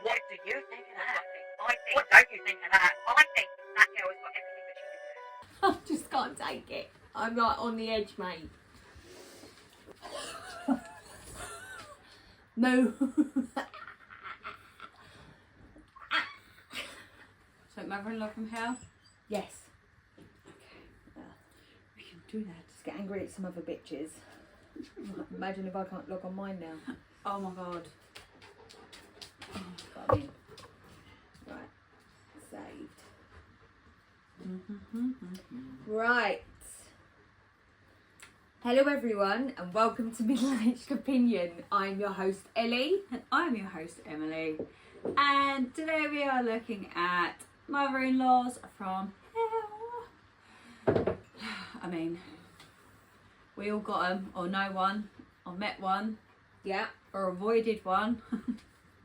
What do you think of that? What don't you think of that? I think that girl has got everything that she deserves. I just can't take it. I'm like on the edge, mate. No. So mother-in-law from hell? Yes. Okay. We can do that. Just get angry at some other bitches. Imagine if I can't log on mine now. Oh my god. Got me. Right. Saved. Right. Hello everyone and welcome to Middle Aged Opinion. I'm your host Ellie. And I'm your host Emily. And today we are looking at mother-in-laws from hell. I mean, we all got them, or know one, or met one, Yeah. or avoided one,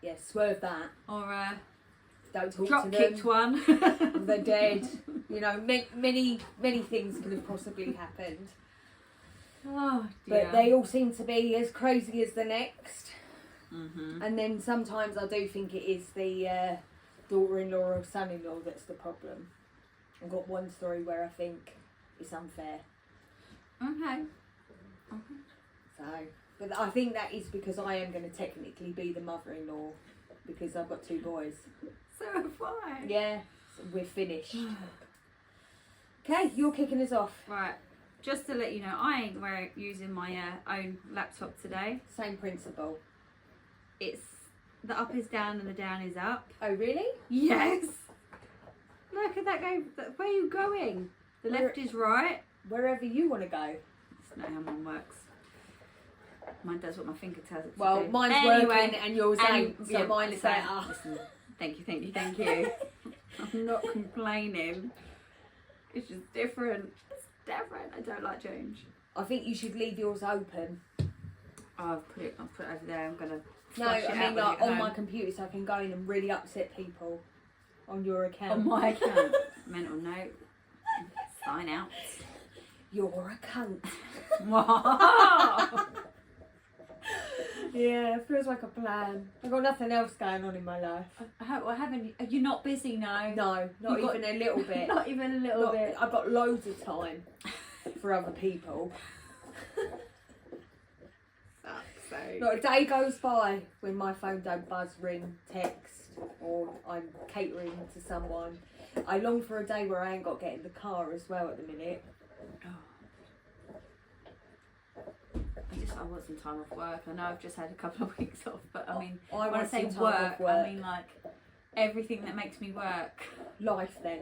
Yeah, swerve that. or Don't talk drop to them. kicked one. Or they're dead. You know, many things could have possibly happened. Oh dear. But they all seem to be as crazy as the next. Mm-hmm. And then sometimes I do think it is the daughter-in-law or son-in-law that's the problem. I've got one story where I think it's unfair. Okay. So, but I think that is because I am going to technically be the mother-in-law because I've got two boys. So have I. Yeah, so we're finished. Okay, you're kicking us off. Right. Just to let you know, I ain't using my own laptop today. Same principle. It's the up is down and the down is up. Oh, really? Yes. Look at that go. Where are you going? The left is right. Wherever you want to go. That's not how mine works. Mine does what my finger tells it to Well, do. mine's Anyway, working and yours ain't, so yeah, mine is so, better. listen, thank you. I'm not complaining. It's just different. It's different. I don't like change. I think you should leave yours open. Oh, I've put it over there. I'm gonna. No, flush it I out mean when I like get on my home. computer so I can go in and really upset people on your account. On my account. Mental note. Sign out. You're a cunt. Wow. Yeah, it feels like a plan. I've got nothing else going on in my life. Haven't you? Are you not busy now? No, not You've got- even a little bit. Not even a little bit. I've got loads of time for other people. Not a day goes by when my phone don't buzz, ring, text, or I'm catering to someone. I long for a day where I ain't got to get in the car as well at the minute. I want some time off work. I know I've just had a couple of weeks off, but I mean, I when I want say some time off work, I mean like everything that makes me work. Life then.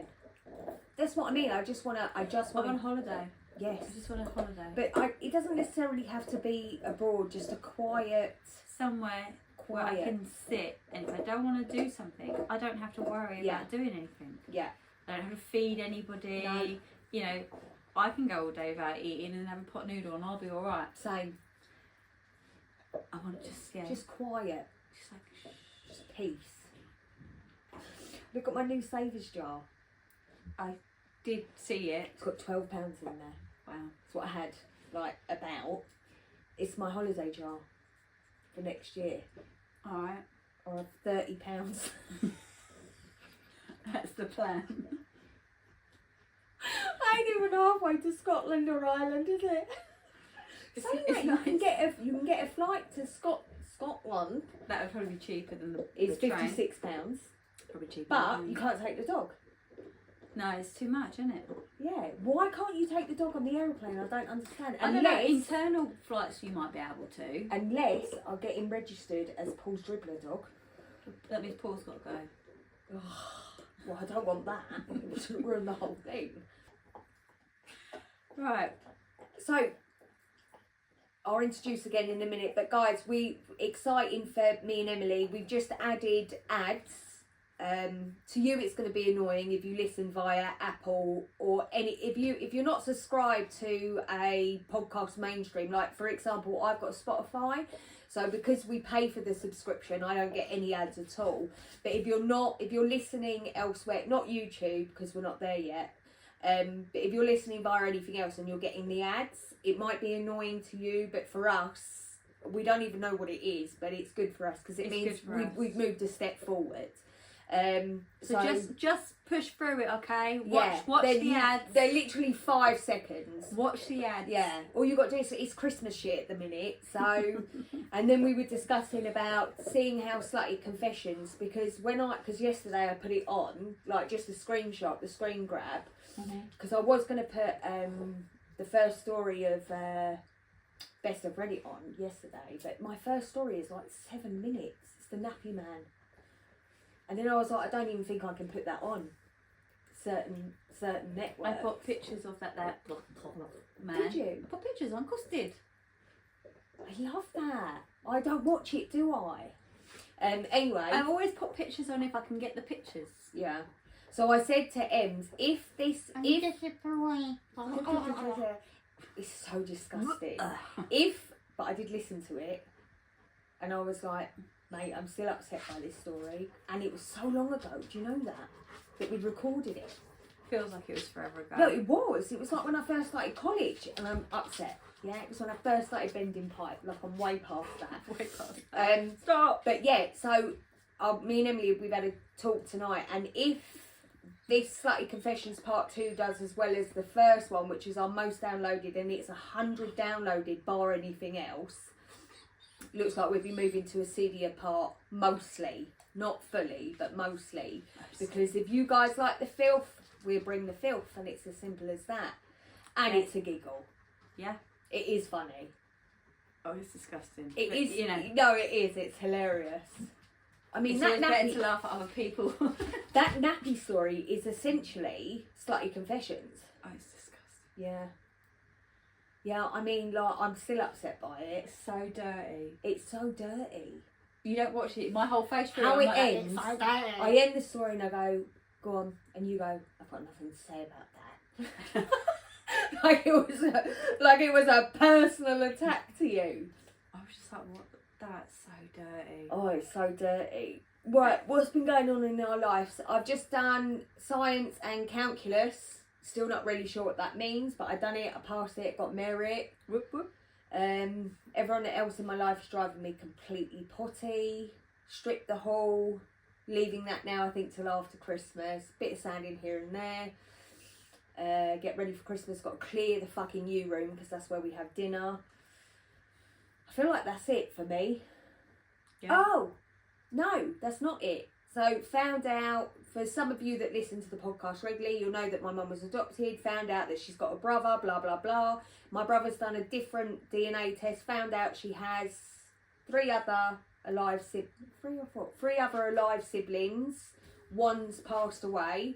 That's what I mean. I just want I'm to. on holiday. Yes. I just want a holiday. But it doesn't necessarily have to be abroad. Just a quiet. Somewhere where I Quiet. can sit, and if I don't want to do something, I don't have to worry Yeah. about doing anything. Yeah. I don't have to feed anybody. No. You know, I can go all day without eating and have a pot noodle, and I'll be all right. Same. I want to just Just quiet. just like shh. Just peace. Look at my new savers jar. Did see it. It's got £12 in there. Wow. That's what I had about. It's my holiday jar for next year. All right. Or have £30. That's the plan. I ain't even halfway to Scotland or Ireland, is it? It's, So it's mate, you can get a flight to Scotland. That would probably be cheaper than the It's the train. £56, Probably cheaper. but than you the- can't take the dog. No, it's too much, isn't it? Yeah, why can't you take the dog on the aeroplane? I don't understand. I don't know. Internal flights you might be able to. Unless I get him registered as Paul's dribbler dog. That means Paul's got to go. Well, I don't want that. It would ruin the whole thing. Right. So, I'll introduce again in a minute. But guys, exciting for me and Emily. We've just added ads. To you, it's going to be annoying if you listen via Apple or if you're not subscribed to a podcast mainstream. Like for example, I've got Spotify, so because we pay for the subscription, I don't get any ads at all. But if you're listening elsewhere, not YouTube because we're not there yet. But if you're listening via anything else and you're getting the ads, it might be annoying to you, but for us, we don't even know what it is, but it's good for us because it It's means good for us. we've moved a step forward. So just push through it, okay? Watch they're the ads. They're literally 5 seconds. Watch the ads. Yeah, all you got to do is it's Christmas shit at the minute. So, and then we were discussing about seeing how Slutty Confessions, because yesterday I put it on, like just a screenshot, the screen grab, because I was going to put the first story of Best of Reddit on yesterday, but my first story is like 7 minutes. It's the Nappy Man. And then I was like, I don't even think I can put that on certain networks. I put pictures of that man. Did you? I put pictures on, of course I did. I love that. I don't watch it, do I? Anyway. I always put pictures on if I can get the pictures. Yeah. So I said to Ems, it's so disgusting. But I did listen to it, and I was like, mate, I'm still upset by this story, and it was so long ago. Do you know that we'd recorded it? Feels like it was forever ago. No, it was. It was like when I first started college, and I'm upset. Yeah, it was when I first started bending pipe. Like I'm way past that. Way past. Stop. But yeah, so me and Emily, we've had a talk tonight, and if this Slutty Confessions Part 2 does as well as the first one, which is our most downloaded, and it's 100 downloaded bar anything else, looks like we'll be moving to a seedier part, mostly. Not fully, but mostly. Because if you guys like the filth, we'll bring the filth, and it's as simple as that. And it's a giggle. Yeah. It is funny. Oh, it's disgusting. It But, is, you know. no, it is. It's hilarious. I mean, It's that always better nappy, to laugh at other people. that nappy story is essentially Slutty Confessions. Oh, it's disgusting. Yeah. Yeah, I mean, like, I'm still upset by it. It's so dirty. It's so dirty. You don't watch it. My whole face. How I'm it like, ends, It's so dirty. I end the story and I go on, and you go, I've got nothing to say about that. like it was a personal attack to you. I was just like, what? That's so dirty. Oh, it's so dirty. Right, what's been going on in our lives? I've just done science and calculus. Still not really sure what that means, but I done it, I passed it, got merit. Whoop whoop. Everyone else in my life is driving me completely potty. Stripped the hall, leaving that now I think till after Christmas. Bit of sanding here and there. Get ready for Christmas, got to clear the fucking U room because that's where we have dinner. I feel like that's it for me. Yeah. Oh, no, that's not it. So found out, for some of you that listen to the podcast regularly, you'll know that my mum was adopted, found out that she's got a brother, blah, blah, blah. My brother's done a different DNA test, found out she has three other alive siblings. One's passed away.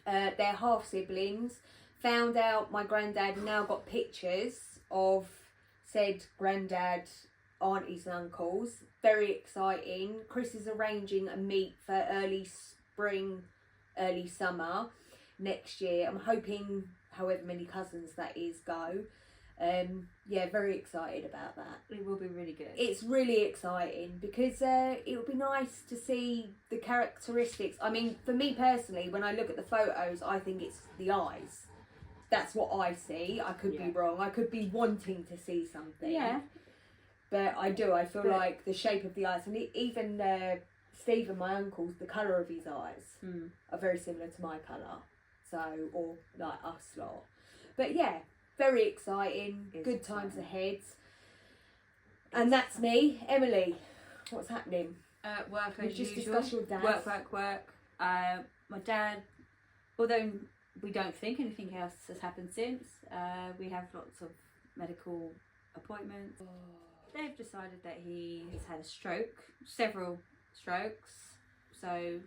They're half siblings. Found out my granddad now got pictures of said granddad, aunties and uncles. Very exciting. Chris is arranging a meet for early spring, early summer next year. I'm hoping however many cousins that is go. Yeah, very excited about that. It will be really good. It's really exciting because it would be nice to see the characteristics. I mean, for me personally, when I look at the photos, I think it's the eyes. That's what I see. I could be wrong. I could be wanting to see something. Yeah. But I do. I feel like the shape of the eyes, and even Stephen, my uncle's, the colour of his eyes are very similar to my colour. So, or like us lot. But yeah, very exciting. Good times ahead. And that's me, Emily. What's happening? Work We've as just usual. discussed your dad. Work. My dad, although we don't think anything else has happened since, we have lots of medical appointments. They've decided that he has had a stroke, several strokes, so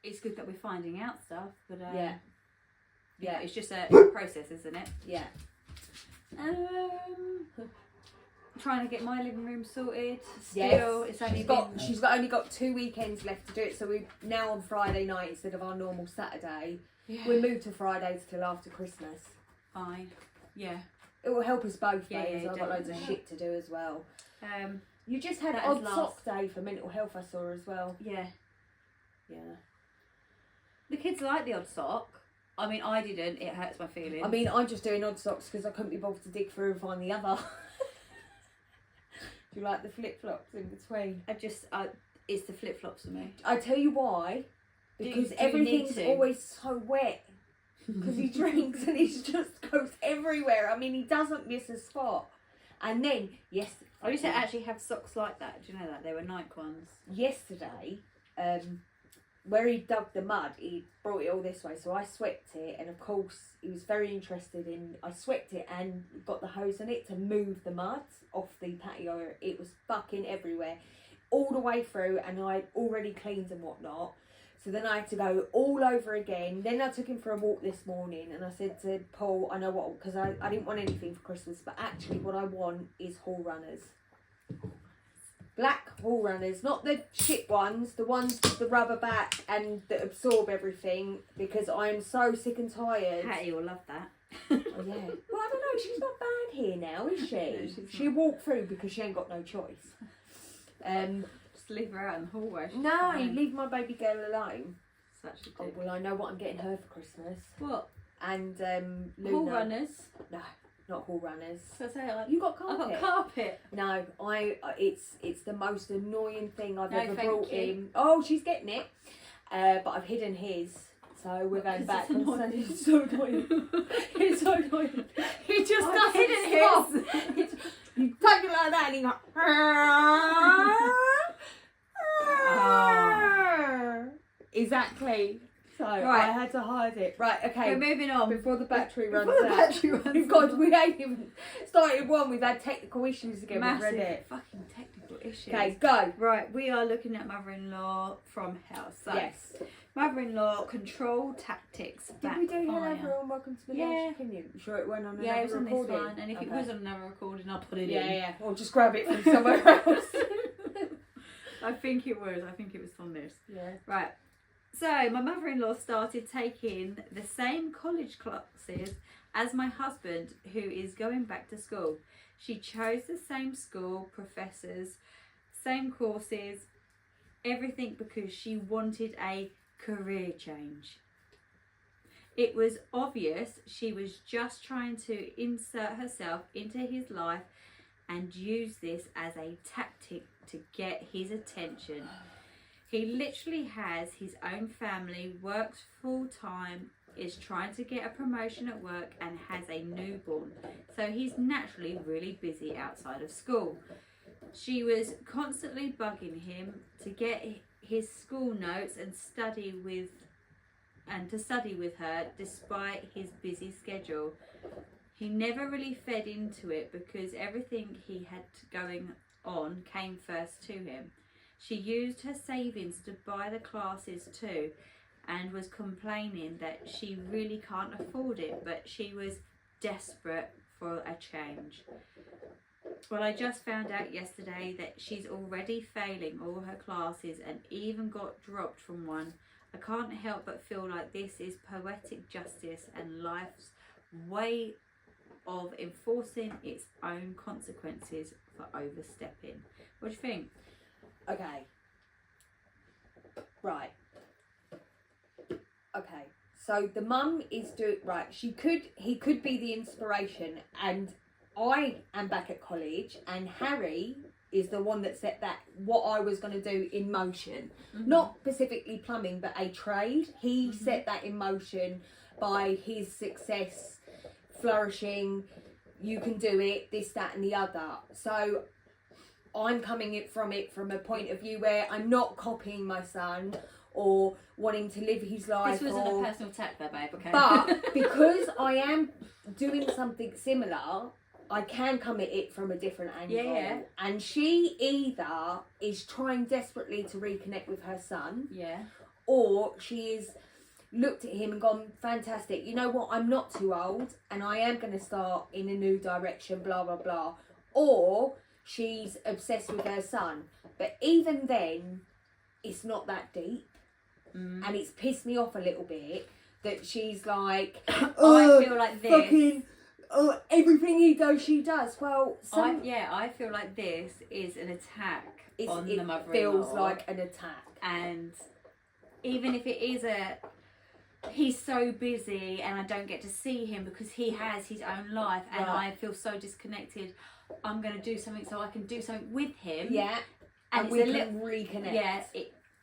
it's good that we're finding out stuff, but yeah, it's just a process, isn't it? Yeah. Trying to get my living room sorted. Yes. Still, it's only She's only got 2 weekends left to do it, so we now on Friday night instead of our normal Saturday. We moved to Fridays till after Christmas. Fine. Yeah. It will help us both, Yeah, days. yeah, I've got loads of definitely. shit to do as well. You just had that odd is last. sock day for mental health, I saw as well. Yeah. Yeah. The kids like the odd sock. I mean, I didn't. It hurts my feelings. I mean, I'm just doing odd socks because I couldn't be bothered to dig through and find the other. Do you like the flip flops in between? It's the flip flops for me. I tell you why. Because do you everything's need to? always so wet. Because he drinks and he just goes everywhere. I mean, he doesn't miss a spot. And then, yes, I used to actually have socks like that. Do you know that? They were Nike ones. yesterday, where he dug the mud, he brought it all this way. So I swept it, and of course, he was very interested in. I swept it and got the hose on it to move the mud off the patio. It was fucking everywhere, all the way through, and I already cleaned and whatnot. So then I had to go all over again. Then I took him for a walk this morning, and I said to Paul, I know what, because I didn't want anything for Christmas, but actually what I want is hall runners. Black hall runners, not the shit ones, the ones with the rubber back and that absorb everything, because I am so sick and tired. Hattie will love that. Oh yeah. Well, I don't know, she's not bad here now, is she? No, she's She not. walked through because she ain't got no choice. Just leave her out in the hallway. She's No, fine. leave my baby girl alone. That's actually Oh, good. well, I know what I'm getting her for Christmas. What? And Luna. Hall runners? No, not hall runners. So I say, like, You got I've carpet? got carpet. No, it's the most annoying thing I've No, ever thank brought you. in. Oh, she's getting it. But I've hidden his. So we're going It's back. annoying. It's so annoying. It's so annoying. He just I've doesn't hidden stop. his. You take it like that and he goes. Exactly. So I Right. had to hide it. Right, okay. We're moving on. Before the battery Before runs the out. battery runs We've got, we ain't even started one. We've had technical issues again. We've read Massive it. fucking technical issues. Okay, go. Right, we are looking at mother-in-law from hell. So, Yes. mother-in-law control tactics. Did we do hello backfire. everyone? Welcome to the Yeah. Lounge Opinion. You sure it went on Yeah, it was another on this recording? one, and if it Okay. was on another recording, I'll put it Yeah, in. yeah. Or just grab it from somewhere else. I think it was. I think it was on this. Yeah. Right. So my mother-in-law started taking the same college classes as my husband, who is going back to school. She chose the same school, professors, same courses, everything because she wanted a career change. It was obvious she was just trying to insert herself into his life and use this as a tactic to get his attention. He literally has his own family, works full time, is trying to get a promotion at work and has a newborn. So he's naturally really busy outside of school. She was constantly bugging him to get his school notes and to study with her despite his busy schedule. He never really fed into it because everything he had going on came first to him. She used her savings to buy the classes too and was complaining that she really can't afford it, but she was desperate for a change. Well, I just found out yesterday that she's already failing all her classes and even got dropped from one. I can't help but feel like this is poetic justice and life's way of enforcing its own consequences for overstepping. What do you think? Okay. Right. Okay. So the mum is doing right. He could be the inspiration, and I am back at college, and Harry is the one that set that what I was going to do in motion. Mm-hmm. Not specifically plumbing, but a trade. He set that in motion by his success, flourishing. You can do it. This, that, and the other. So I'm coming from a point of view where I'm not copying my son or wanting to live his life. This wasn't a personal attack there, babe, okay? But because I am doing something similar, I can come at it from a different angle. Yeah. And she either is trying desperately to reconnect with her son, Yeah. or she is looked at him and gone, fantastic, you know what, I'm not too old and I am going to start in a new direction, blah, blah, blah. Or she's obsessed with her son. But even then, it's not that deep. And it's pissed me off a little bit that she's like, I feel like this. fucking, everything he does, she does. Well, I feel like this is an attack on the mother-in-law. feels like an attack. And even if it is he's so busy and I don't get to see him because he has his own life and Right. I feel so disconnected. I'm going to do something so I can do something with him. Yeah. And it's we a can reconnect. Yeah,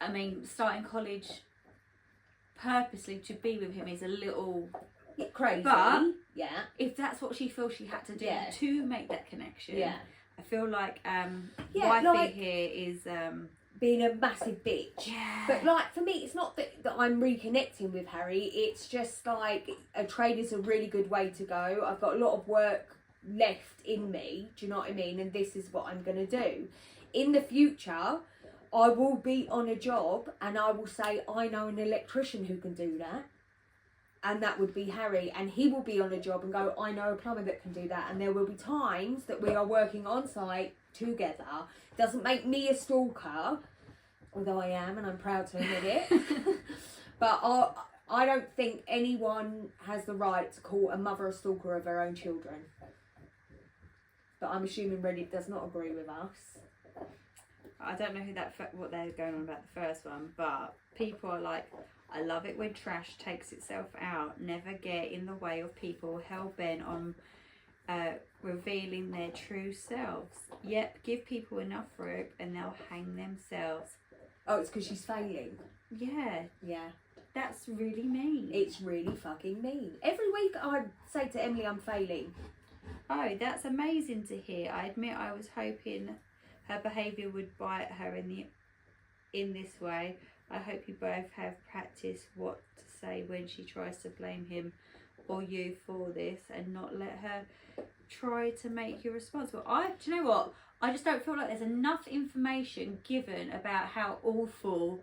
I mean, starting college purposely to be with him is a little crazy. But yeah, if that's what she feels she had to do Yeah. to make that connection, yeah, I feel like Yeah, wifey like- here is being a massive bitch. yeah. But like for me, it's not that I'm reconnecting with Harry. It's just like a trade is a really good way to go. I've got a lot of work left in me. Do you know what I mean? And this is what I'm gonna do. In the future, I will be on a job and I will say I know an electrician who can do that. And that would be Harry, and he will be on a job and go, I know a plumber that can do that. And there will be times that we are working on site together. Doesn't make me a stalker, although I am, and I'm proud to admit it. But I don't think anyone has the right to call a mother a stalker of her own children. But I'm assuming Reddit does not agree with us. I don't know what they're going on about the first one, but people are like, I love it when trash takes itself out. Never get in the way of people hell-bent on revealing their true selves. Yep, give people enough rope and they'll hang themselves. Oh, it's because she's failing. Yeah, Yeah. that's really mean. It's really fucking mean. Every week I say to Emily I'm failing. Oh, that's amazing to hear. I admit I was hoping her behaviour would bite her in this way. I hope you both have practiced what to say when she tries to blame him or you for this, and not let her try to make you responsible. Do you know what? I just don't feel like there's enough information given about how awful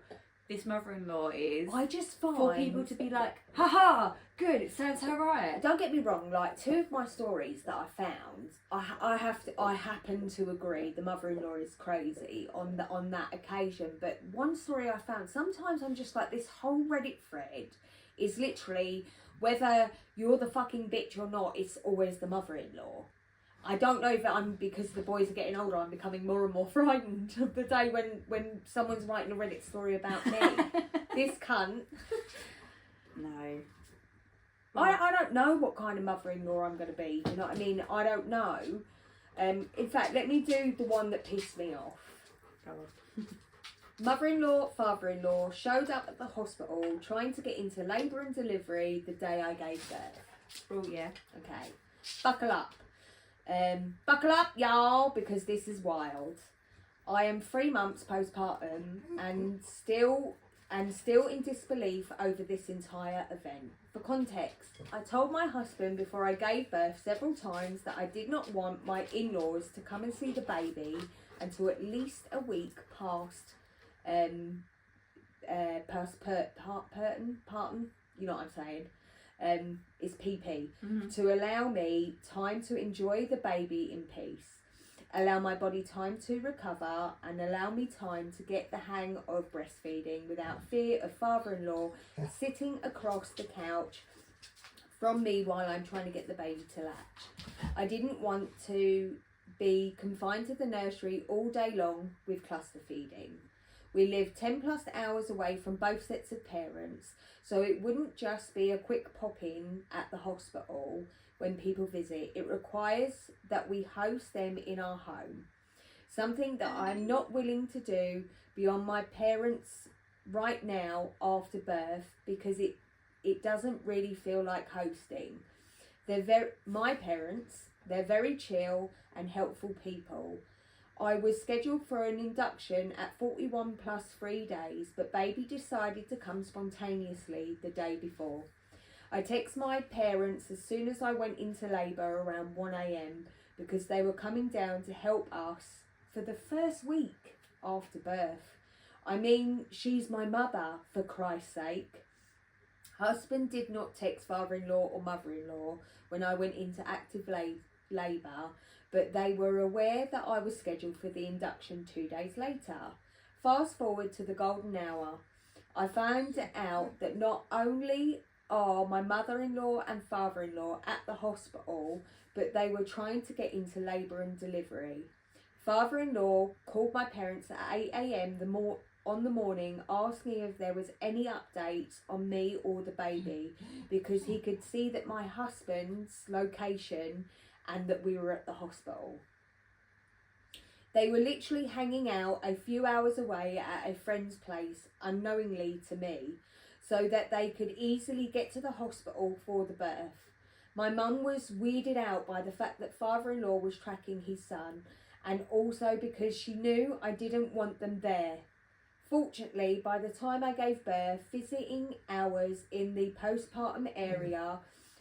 this mother-in-law is I just find for people to be like, haha, good, it serves her right. Don't get me wrong, like 2 of my stories that I found, I happen to agree the mother-in-law is crazy on that occasion. But one story I found, sometimes I'm just like, this whole Reddit thread is literally, whether you're the fucking bitch or not, it's always the mother-in-law. I don't know if because the boys are getting older, I'm becoming more and more frightened of the day when someone's writing a Reddit story about me. This cunt. No. I don't know what kind of mother-in-law I'm going to be. Do you know what I mean? I don't know. In fact, let me do the one that pissed me off. Go on. Mother-in-law, father-in-law showed up at the hospital trying to get into labour and delivery the day I gave birth. Oh, yeah. Okay. Buckle up. Buckle up, y'all, because this is wild. I am 3 months postpartum and still in disbelief over this entire event. For context, I told my husband before I gave birth several times that I did not want my in-laws to come and see the baby until at least a week past partum, you know what I'm saying, is PP, to allow me time to enjoy the baby in peace, allow my body time to recover, and allow me time to get the hang of breastfeeding without fear of father-in-law sitting across the couch from me while I'm trying to get the baby to latch. I didn't want to be confined to the nursery all day long with cluster feeding. We live 10 plus hours away from both sets of parents, so it wouldn't just be a quick pop-in at the hospital when people visit. It requires that we host them in our home, something that I'm not willing to do beyond my parents right now after birth, because it doesn't really feel like hosting. My parents, they're very chill and helpful people. I was scheduled for an induction at 41 plus 3 days, but baby decided to come spontaneously the day before. I text my parents as soon as I went into labour around 1 a.m. because they were coming down to help us for the first week after birth. I mean, she's my mother, for Christ's sake. Husband did not text father-in-law or mother-in-law when I went into active labour, but they were aware that I was scheduled for the induction 2 days later. Fast forward to the golden hour. I found out that not only are my mother-in-law and father-in-law at the hospital, but they were trying to get into labour and delivery. Father-in-law called my parents at 8 a.m. on the morning asking if there was any updates on me or the baby, because he could see that my husband's location and that we were at the hospital. They were literally hanging out a few hours away at a friend's place, unknowingly to me, so that they could easily get to the hospital for the birth. My mum was weirded out by the fact that father-in-law was tracking his son, and also because she knew I didn't want them there. Fortunately, by the time I gave birth, visiting hours in the postpartum area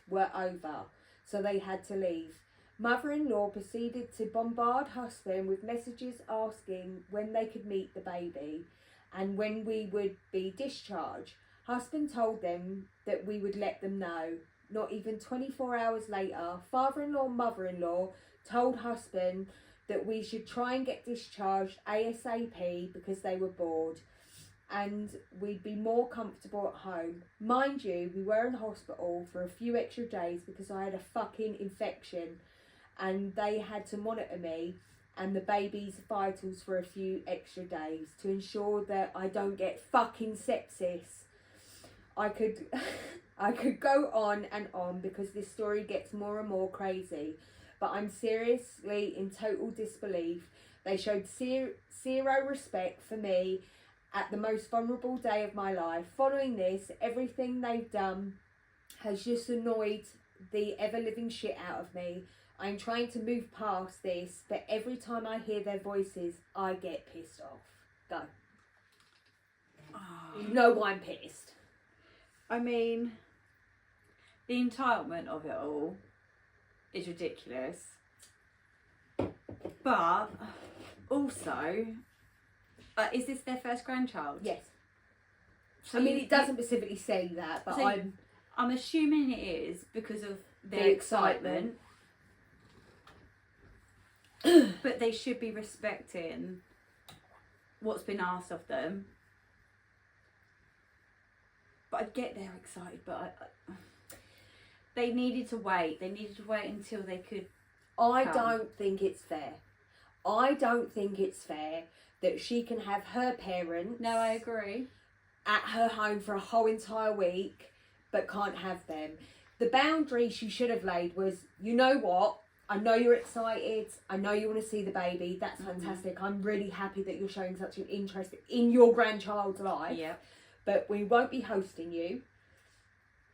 were over, so they had to leave. Mother-in-law proceeded to bombard husband with messages asking when they could meet the baby and when we would be discharged. Husband told them that we would let them know. Not even 24 hours later, father-in-law and mother-in-law told husband that we should try and get discharged ASAP because they were bored and we'd be more comfortable at home. Mind you, we were in hospital for a few extra days because I had a fucking infection and they had to monitor me and the baby's vitals for a few extra days to ensure that I don't get fucking sepsis. I could go on and on because this story gets more and more crazy, but I'm seriously in total disbelief. They showed zero respect for me at the most vulnerable day of my life. Following this, everything they've done has just annoyed the ever-living shit out of me. I'm trying to move past this, but every time I hear their voices, I get pissed off. Go. Oh. You know why I'm pissed. I mean, the entitlement of it all is ridiculous. But also, is this their first grandchild? Yes. So I mean, it doesn't specifically say that, but so I'm assuming it is because of their the excitement. But they should be respecting what's been asked of them. But I get they're excited, but they needed to wait. They needed to wait until they could. I don't think it's fair. I don't think it's fair that she can have her parents. No, I agree. At her home for a whole entire week, but can't have them. The boundary she should have laid was, you know what? I know you're excited. I know you want to see the baby. That's fantastic. I'm really happy that you're showing such an interest in your grandchild's life. Yeah. But we won't be hosting you.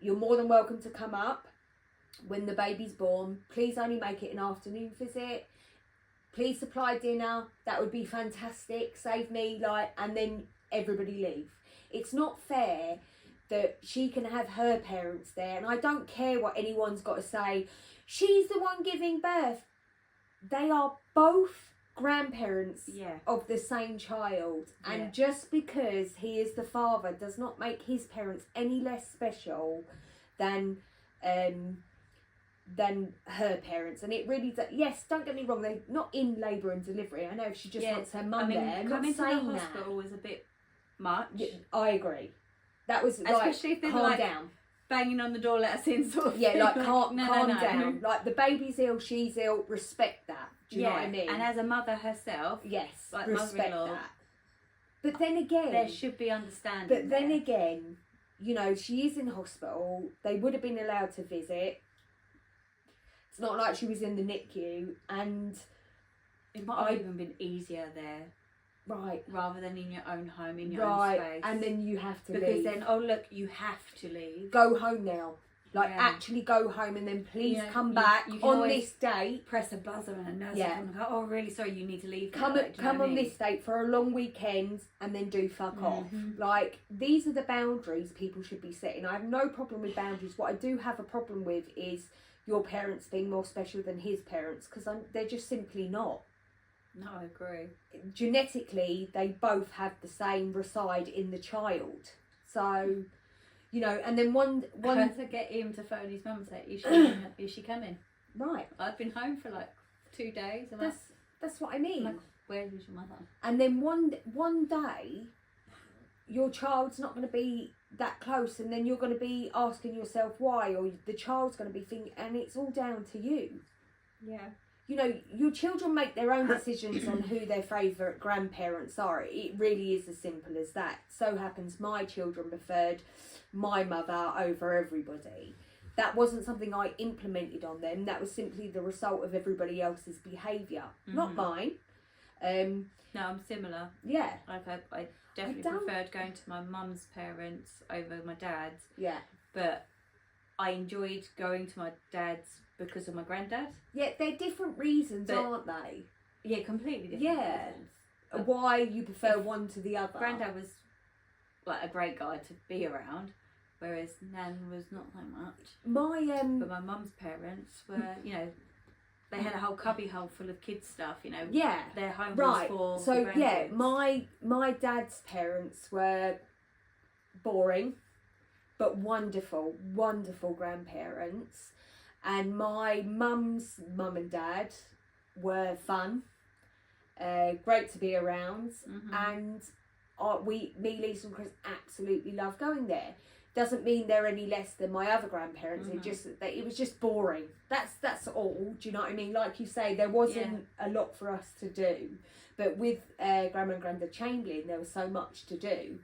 You're more than welcome to come up when the baby's born. Please only make it an afternoon visit. Please supply dinner. That would be fantastic. Save me, and then everybody leave. It's not fair that she can have her parents there, and I don't care what anyone's got to say. She's the one giving birth. They are both grandparents of the same child, and just because he is the father does not make his parents any less special than her parents. And it really does. Yes, don't get me wrong, they're not in labour and delivery. I know she just wants her mum there. I'm not coming to saying the that. hospital was a bit much. Yeah, I agree. That was especially if they're calm down. Banging on the door, let us in, sort of Yeah, thing. calm no. down. Like, the baby's ill, she's ill, respect that. Do you know what I mean? And as a mother herself, yes, like respect mother-in-law, that. But then again, there should be understanding. But then again, you know, she is in hospital. They would have been allowed to visit. It's not like she was in the NICU, and it might have even been easier there. Right. Rather than in your own home, in your own space. And then you have to leave. Because then, oh look, you have to leave. Go home now. Actually go home, and then please come back you on this date. Press a buzzer and a nurse will come and go, oh really sorry, you need to leave. Come on this date for a long weekend, and then do fuck off. Like, these are the boundaries people should be setting. I have no problem with boundaries. What I do have a problem with is your parents being more special than his parents, because they're just simply not. No, I agree. Genetically, they both have the same reside in the child. So, you know, and then one to get him to phone his mum and say, is she coming? Right. I've been home for like 2 days. And that's what I mean. Like, where is your mother? And then one day, your child's not going to be that close, and then you're going to be asking yourself why, or the child's going to be thinking, and it's all down to you. Yeah. You know, your children make their own decisions on who their favourite grandparents are. It really is as simple as that. So happens my children preferred my mother over everybody. That wasn't something I implemented on them. That was simply the result of everybody else's behaviour, not mine. No, I'm similar. Yeah, Like I definitely don't- preferred going to my mum's parents over my dad's, yeah. but I enjoyed going to my dad's because of my granddad. Yeah, they're different reasons, But- aren't they? Yeah, completely different. Yeah. reasons. Why you prefer one to the other. Granddad was like a great guy to be around, whereas Nan was not so much. My But my mum's parents were, you know, they had a whole cubby hole full of kids stuff. You know, yeah. their home Right. was for So the yeah, grandkids. my dad's parents were boring, but wonderful grandparents, and my mum's mum and dad were fun, great to be around, Mhm. and me, Lisa, and Chris absolutely love going there. Doesn't mean they're any less than my other grandparents. Mhm. It was just boring. That's all. Do you know what I mean? Like you say, there wasn't a lot for us to do, but with Grandma and Grandad Chamberlain, there was so much to do.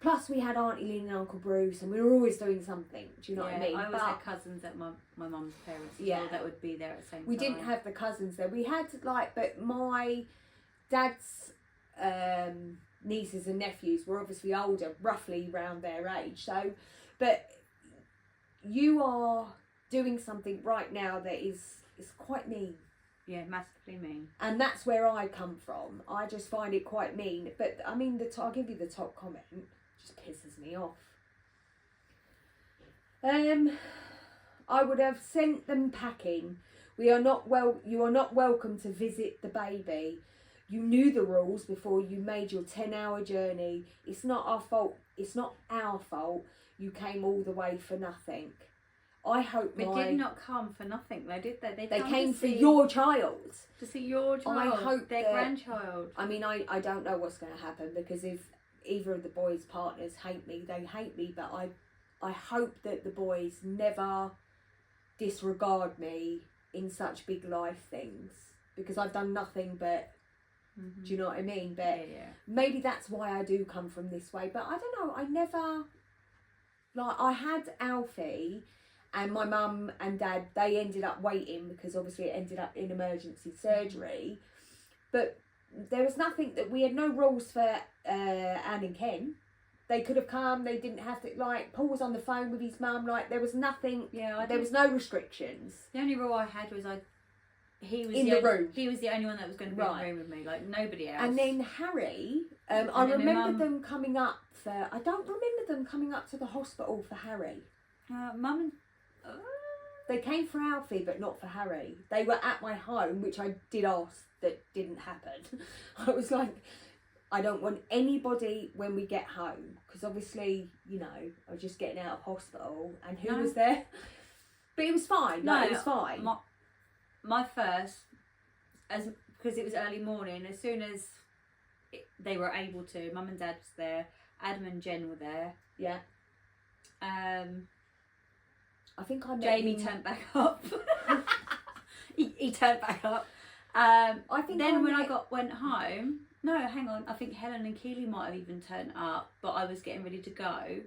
Plus, we had Auntie Lynn and Uncle Bruce, and we were always doing something. Do you know what I mean? I always But had cousins at my mum's parents as Yeah. well that would be there at the same we time. didn't have the cousins there. We had but my dad's nieces and nephews were obviously older, roughly around their age. So, but you are doing something right now that is quite mean. Yeah, massively mean. And that's where I come from. I just find it quite mean. But I mean, I'll give you the top comment. It just pisses me off. I would have sent them packing. You are not welcome to visit the baby. You knew the rules before you made your 10-hour journey. It's not our fault. It's not our fault. You came all the way for nothing. I hope They did not come for nothing, though, did they? They come came to for see- your child. to see your child. I hope their that- grandchild. I mean, I don't know what's going to happen, because if either of the boys' partners hate me, they hate me. But I hope that the boys never disregard me in such big life things, because I've done nothing but. Mhm. Do you know what I mean? But Yeah. maybe that's why I do come from this way. But I don't know. I never, like, I had Alfie, and my mum and dad, they ended up waiting because obviously it ended up in emergency surgery. But there was nothing that we had no rules for Anne and Ken. They could have come. They didn't have to. Like, Paul was on the phone with his mum. Like, there was nothing. Yeah, There was no restrictions. the only rule I had was he was In the room. He was the only one that was going to be Right. in the room with me, like nobody else. And then Harry, I And then my remember mum- them coming up for. I don't remember them coming up to the hospital for Harry. Mum and They came for Alfie, but not for Harry. They were at my home, which I did ask, that didn't happen. I was like, I don't want anybody when we get home, because obviously, you know, I was just getting out of hospital, and who No. was there? But it was fine. Like, it was fine. my first, because it was early morning. As soon as they were able to, Mum and Dad was there. Adam and Jen were there. Yeah, I think I met Jamie you- turned back up. he turned back up. I think Then when I met- went home, no, hang on. I think Helen and Keely might have even turned up, but I was getting ready to go.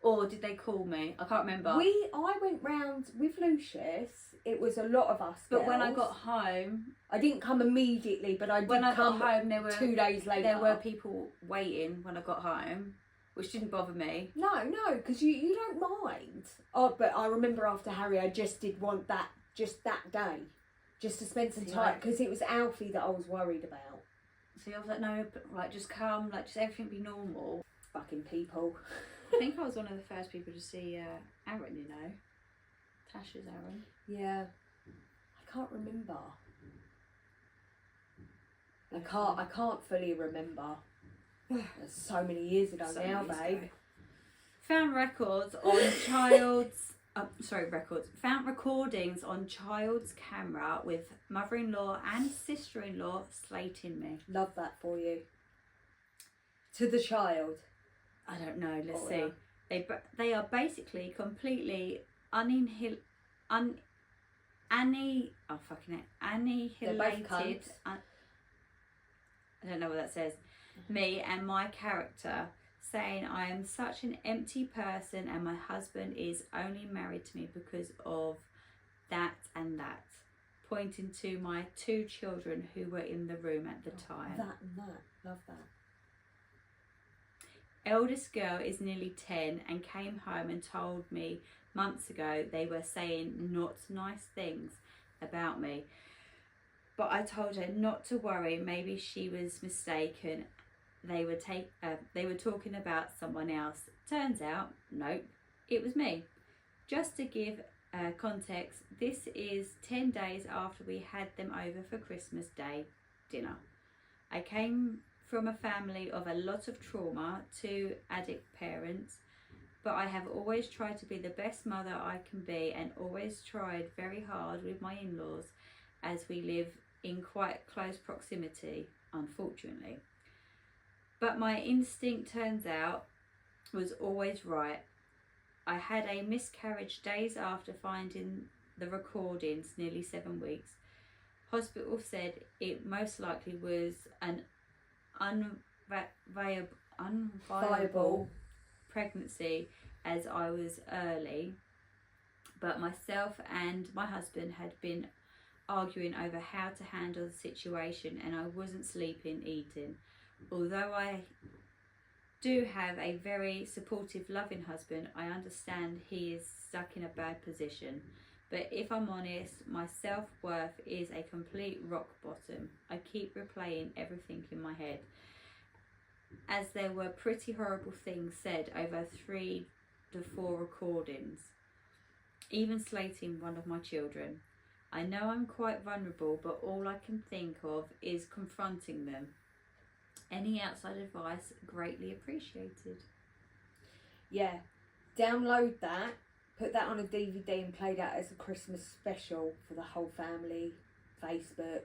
Or did they call me? I can't remember. I went round with Lucius. It was a lot of us. but when I girls. got home, I didn't come immediately, but I did when I come got home, there were 2 days later. there were people waiting when I got home, which didn't bother me. No, because you don't mind. Oh, but I remember after Harry, I just did want that day, just to spend some See, time, like- because it was Alfie that I was worried about. So I was like, no, but, like just come, like just everything be normal. Fucking people. I think I was one of the first people to see Aaron. You know, Tasha's Aaron. Yeah, I can't remember. I can't fully remember. That's so many years ago So now, many years babe. ago. Found records on child's. Found recordings on child's camera with mother-in-law and sister-in-law slating me. Love that for you. To the child. I don't know. Let's Oh, see. yeah. They are basically completely annihilated. They're both cunts. I don't know what that says. Me and my character, saying I am such an empty person and my husband is only married to me because of that and that. pointing to my 2 children who were in the room at the time. That and that. Love that. Eldest girl is nearly 10 and came home and told me months ago they were saying not nice things about me. But I told her not to worry, maybe she was mistaken. They were talking about someone else. Turns out, nope, it was me. Just to give context, this is 10 days after we had them over for Christmas Day dinner. I came from a family of a lot of trauma, 2 addict parents, but I have always tried to be the best mother I can be and always tried very hard with my in-laws as we live in quite close proximity, unfortunately. But my instinct, turns out, was always right. I had a miscarriage days after finding the recordings, nearly 7 weeks. Hospital said it most likely was an unviable pregnancy as I was early, but myself and my husband had been arguing over how to handle the situation, and I wasn't sleeping, eating. Although I do have a very supportive, loving husband, I understand he is stuck in a bad position. But if I'm honest, my self-worth is a complete rock bottom. I keep replaying everything in my head, as there were pretty horrible things said over 3 to 4 recordings, even slating one of my children. I know I'm quite vulnerable, but all I can think of is confronting them. Any outside advice greatly appreciated. Yeah, download that, put that on a DVD and play that as a Christmas special for the whole family, Facebook,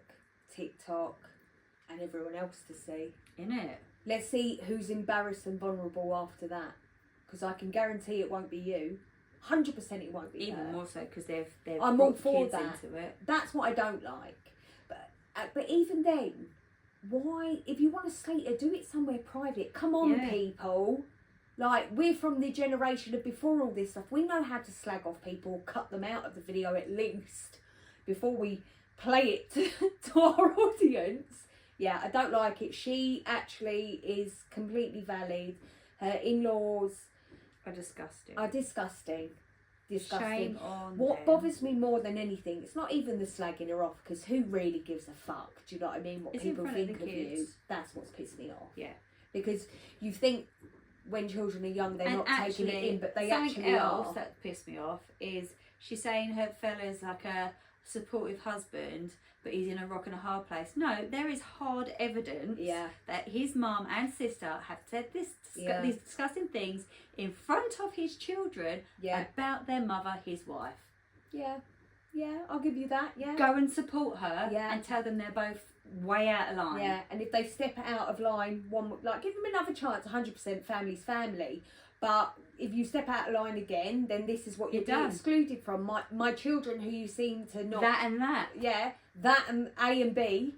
TikTok, and everyone else to see. Innit? Let's see who's embarrassed and vulnerable after that, because I can guarantee it won't be you. 100% it won't be Even her. more so because they've I'm brought all for kids that. into it. That's what I don't like. But even then, why, if you want to slate her, do it somewhere private. Come on, Yeah. people. Like, we're from the generation of before all this stuff. We know how to slag off people, cut them out of the video at least, before we play it to our audience. Yeah, I don't like it. She actually is completely valid. Her in-laws Are disgusting. are disgusting. Disgusting. Shame on What them. bothers me more than anything, it's not even the slagging her off, because who really gives a fuck? Do you know what I mean? What It's in people front of think the of you. kids. That's what's pissed me off. Yeah. Because you think when children are young they're And not taking it in, but they something actually else are. that pissed me off is she's saying her fella's like a supportive husband, but he's in a rock and a hard place. No, there is hard evidence Yeah. that his mum and sister have said these disgusting things in front of his children Yeah. about their mother, his wife. Yeah. Yeah, I'll give you that. Yeah. Go and support her Yeah. and tell them they're both way out of line. Yeah, and if they step out of line, give them another chance. 100% family's family, but if you step out of line again, then this is what you're You're being done. excluded from. My children, who you seem to not That and that. yeah, that and A and B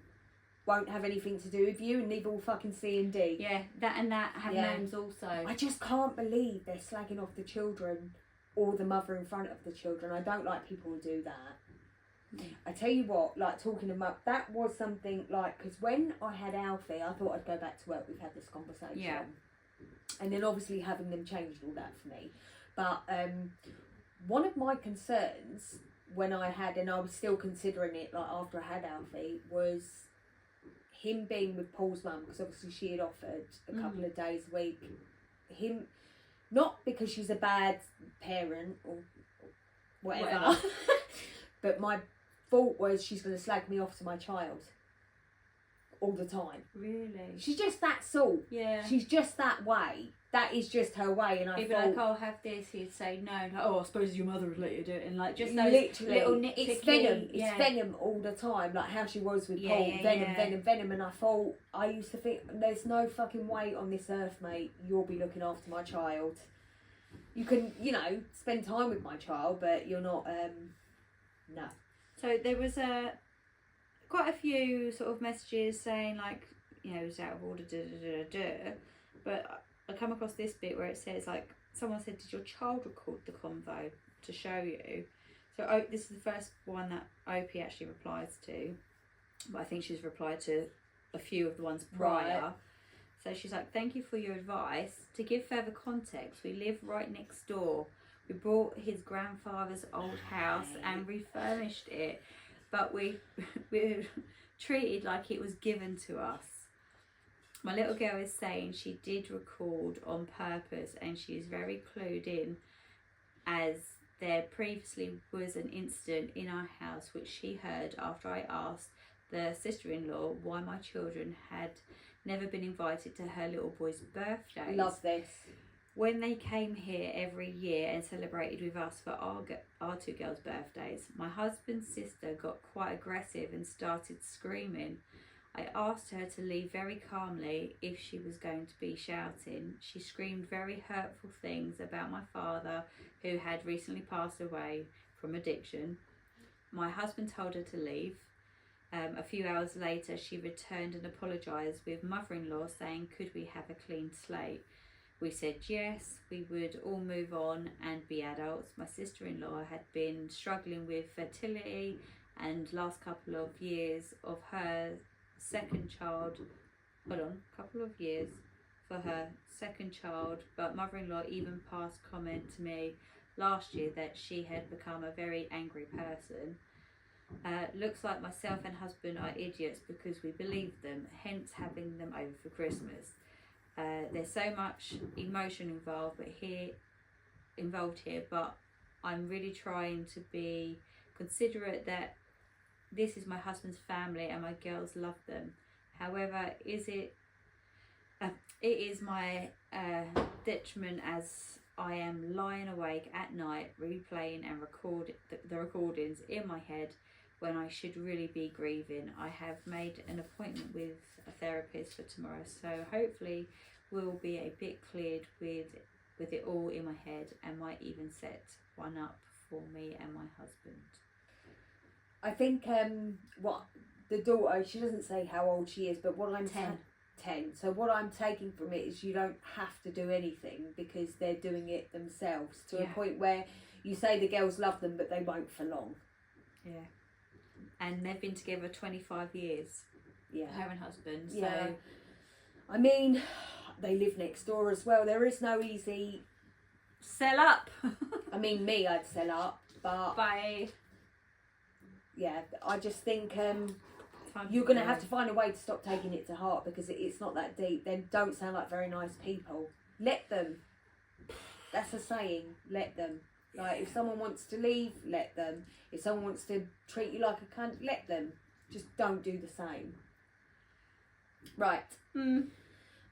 won't have anything to do with you, and neither will fucking C and D. Yeah, that and that have Yeah. names also. I just can't believe they're slagging off the children or the mother in front of the children. I don't like people who do that. I tell you what, like talking about that was something like, because when I had Alfie, I thought I'd go back to work. We've had this conversation, Yeah. and then obviously having them changed all that for me. But one of my concerns when I had, and I was still considering it, like after I had Alfie, was him being with Paul's mum, because obviously she had offered a couple of days a week. Him, not because she's a bad parent or whatever. But my thought was she's going to slag me off to my child all the time. Really? She's just that sort. Yeah. She's just that way. That is just her way. And I He'd be thought, like, "Oh, have this." He'd say no. Like, "Oh, I suppose your mother would let you do it," and like just those literally, little nitpicky. it's venom. It's yeah. venom all the time. Like how she was with Yeah, Paul. yeah, Venom, yeah. venom, venom. And I thought, I used to think, there's no fucking way on this earth, mate, you'll be looking after my child. You can, spend time with my child, but you're not, no. So there was quite a few sort of messages saying like, it's out of order, but I come across this bit where it says like, someone said, "Did your child record the convo to show you?" So this is the first one that Opie actually replies to, but I think she's replied to a few of the ones prior. Right. So she's like, thank you for your advice. To give further context, we live right next door. We bought his grandfather's old house and refurbished it, but we were treated like it was given to us. My little girl is saying she did record on purpose and she is very clued in, as there previously was an incident in our house which she heard after I asked the sister-in-law why my children had never been invited to her little boy's birthdays. Love this. When they came here every year and celebrated with us for our two girls' birthdays, my husband's sister got quite aggressive and started screaming. I asked her to leave very calmly if she was going to be shouting. She screamed very hurtful things about my father, who had recently passed away from addiction. My husband told her to leave. A few hours later, she returned and apologised with mother-in-law, saying, could we have a clean slate? We said yes, we would all move on and be adults. My sister-in-law had been struggling with fertility and last couple of years of her second child, couple of years for her second child, but mother-in-law even passed comment to me last year that she had become a very angry person. Looks like myself and husband are idiots because we believed them, hence having them over for Christmas. There's so much emotion involved here, but I'm really trying to be considerate that this is my husband's family and my girls love them. However, it is my detriment, as I am lying awake at night replaying and record the recordings in my head when I should really be grieving. I have made an appointment with a therapist for tomorrow, so hopefully we'll be a bit cleared with it all in my head, and might even set one up for me and my husband. I think what the daughter, she doesn't say how old she is, but what I'm 10. 10. So what I'm taking from it is you don't have to do anything because they're doing it themselves to a point where you say the girls love them, but they won't for long. Yeah. And they've been together 25 years. Yeah. Her and husband. So Yeah. I mean, they live next door as well. There is no easy. sell up. I mean, me, I'd sell up, but Bye. yeah, I just think you're going to have to find a way to stop taking it to heart because it's not that deep. They don't sound like very nice people. Let them. That's a saying. Let them. Like, if someone wants to leave, let them. If someone wants to treat you like a cunt, let them. Just don't do the same. Right.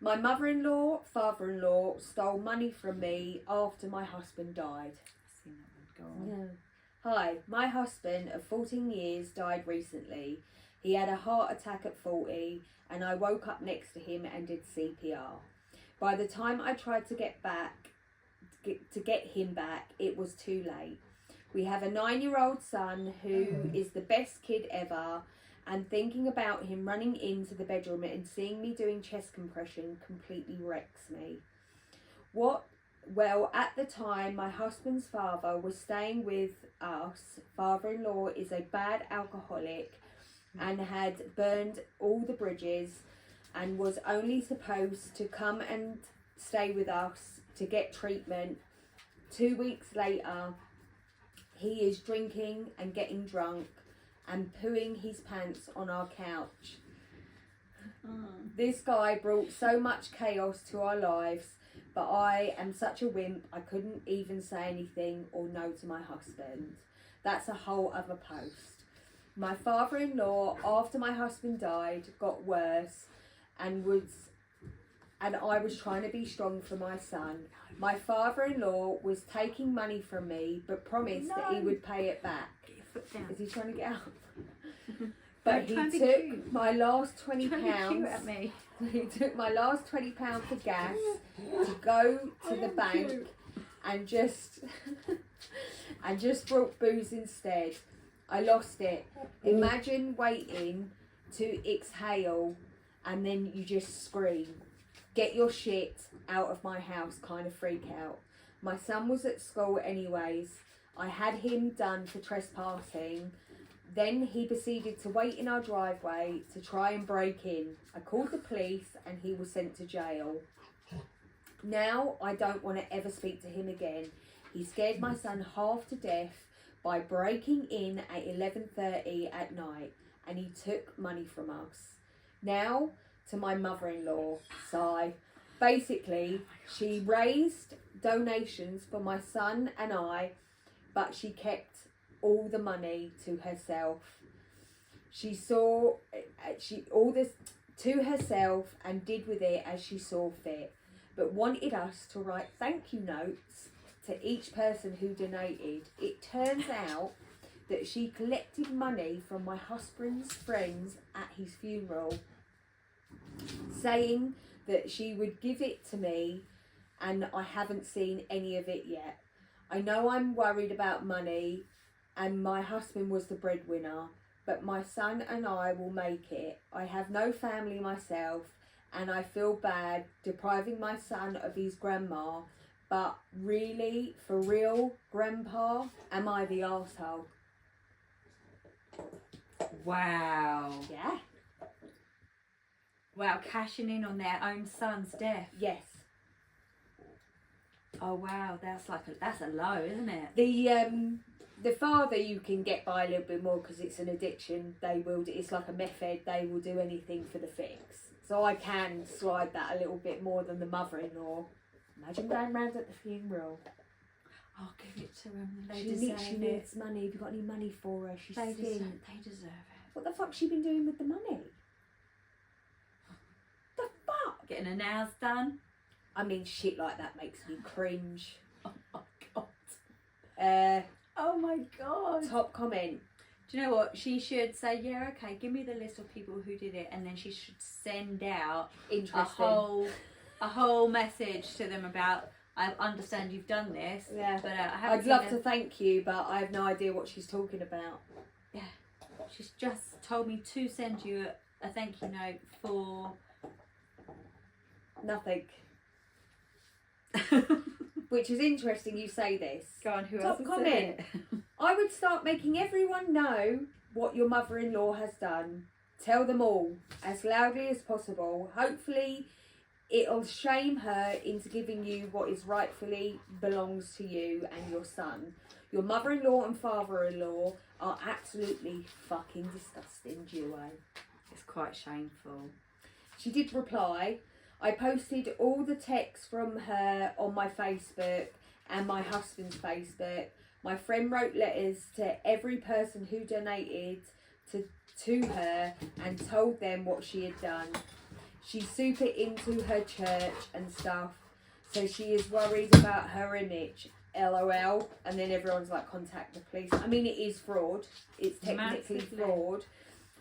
My mother-in-law, father-in-law stole money from me after my husband died. I've seen that one. Go on. Yeah. Hi, my husband of 14 years died recently. He had a heart attack at 40 and I woke up next to him and did CPR. By the time I tried to get him back, it was too late. We have a 9-year-old son who is the best kid ever, and thinking about him running into the bedroom and seeing me doing chest compression completely wrecks me. Well, at the time, my husband's father was staying with us. Father-in-law is a bad alcoholic and had burned all the bridges and was only supposed to come and stay with us to get treatment. 2 weeks later, he is drinking and getting drunk and pooing his pants on our couch. This guy brought so much chaos to our lives, but I am such a wimp I couldn't even say anything or no to my husband. That's a whole other post. My father-in-law, after my husband died, got worse and I was trying to be strong for my son. My father-in-law was taking money from me but promised that he would pay it back. Get your foot down. Is he trying to get up? But Don't he be took cute. my last £20. Don't be cute at me. He took my last £20 for gas to go to the bank and just brought booze instead. I lost it. Imagine waiting to exhale and then you just scream. Get your shit out of my house kind of freak out. My son was at school anyways. I had him done for trespassing. Then he proceeded to wait in our driveway to try and break in. I called the police and he was sent to jail. Now I don't want to ever speak to him again. He scared my son half to death by breaking in at 11:30 at night, and he took money from us. Now to my mother-in-law, Sigh. Basically, she raised donations for my son and I, but she kept all the money to herself. She saw all this to herself and did with it as she saw fit, but wanted us to write thank you notes to each person who donated. It turns out that she collected money from my husband's friends at his funeral, saying that she would give it to me, and I haven't seen any of it yet. I know I'm worried about money, and my husband was the breadwinner, but my son and I will make it. I have no family myself, and I feel bad depriving my son of his grandma, but really, for real, Grandpa, am I the arsehole? Wow. Yeah. Wow, cashing in on their own son's death. Yes. Oh wow, that's a low, isn't it? The father you can get by a little bit more because it's an addiction. It's like a method. They will do anything for the fix. So I can slide that a little bit more than the mother-in-law. Imagine going round at the funeral. I'll give it to them. They She deserve it. needs money. Have you got any money for her? She's They sick. deserve it. What the fuck's she been doing with the money? The fuck? Getting her nails done. I mean, shit like that makes me cringe. Oh my god. Uh, Oh my god. top comment. Do you know what? She should say, yeah, okay, give me the list of people who did it, and then she should send out Interesting. a whole message to them about, I understand you've done this, Yeah. but I haven't I'd love seen to thank you, but I have no idea what she's talking about. Yeah, she's just told me to send you a thank you note for Nothing. Which is interesting you say this. Go on, who Top else? comment. It? I would start making everyone know what your mother-in-law has done. Tell them all as loudly as possible. Hopefully it'll shame her into giving you what is rightfully belongs to you and your son. Your mother-in-law and father-in-law are absolutely fucking disgusting duo. It's quite shameful. She did reply. I posted all the texts from her on my Facebook and my husband's Facebook. My friend wrote letters to every person who donated to her and told them what she had done. She's super into her church and stuff, so she is worried about her image. LOL. And then everyone's like, contact the police. I mean, it is fraud. It's technically Massively. fraud.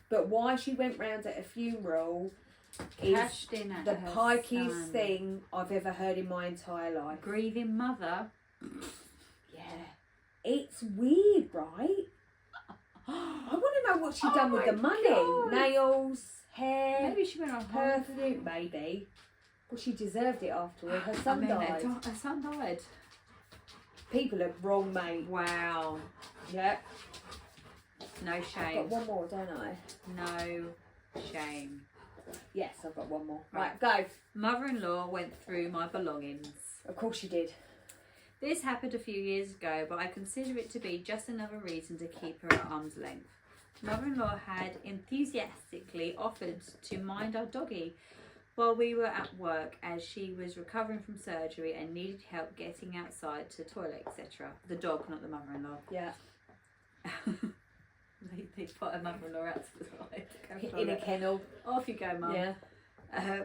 But why she went round at a funeral is Cashed in at the her pikiest son. thing I've ever heard in my entire life. Grieving mother. Yeah. It's weird, right? I want to know what she Oh done with my the money. God. Nails, hair, Maybe she went on holiday. perfume, maybe. Well, she deserved it after all. Her son I mean, died. her son died. People are wrong, mate. Wow. Yep. No I've shame. got one more, don't I? No shame. Yes, I've got one more. Right. Right, go. Mother-in-law went through my belongings. Of course you did. This happened a few years ago, but I consider it to be just another reason to keep her at arm's length. Mother-in-law had enthusiastically offered to mind our doggy while we were at work, as she was recovering from surgery and needed help getting outside to the toilet, etc. The dog, not the mother-in-law. Yeah. They put her mother-in-law out to the side to go In a toilet. kennel. Off you go, Mum. Yeah.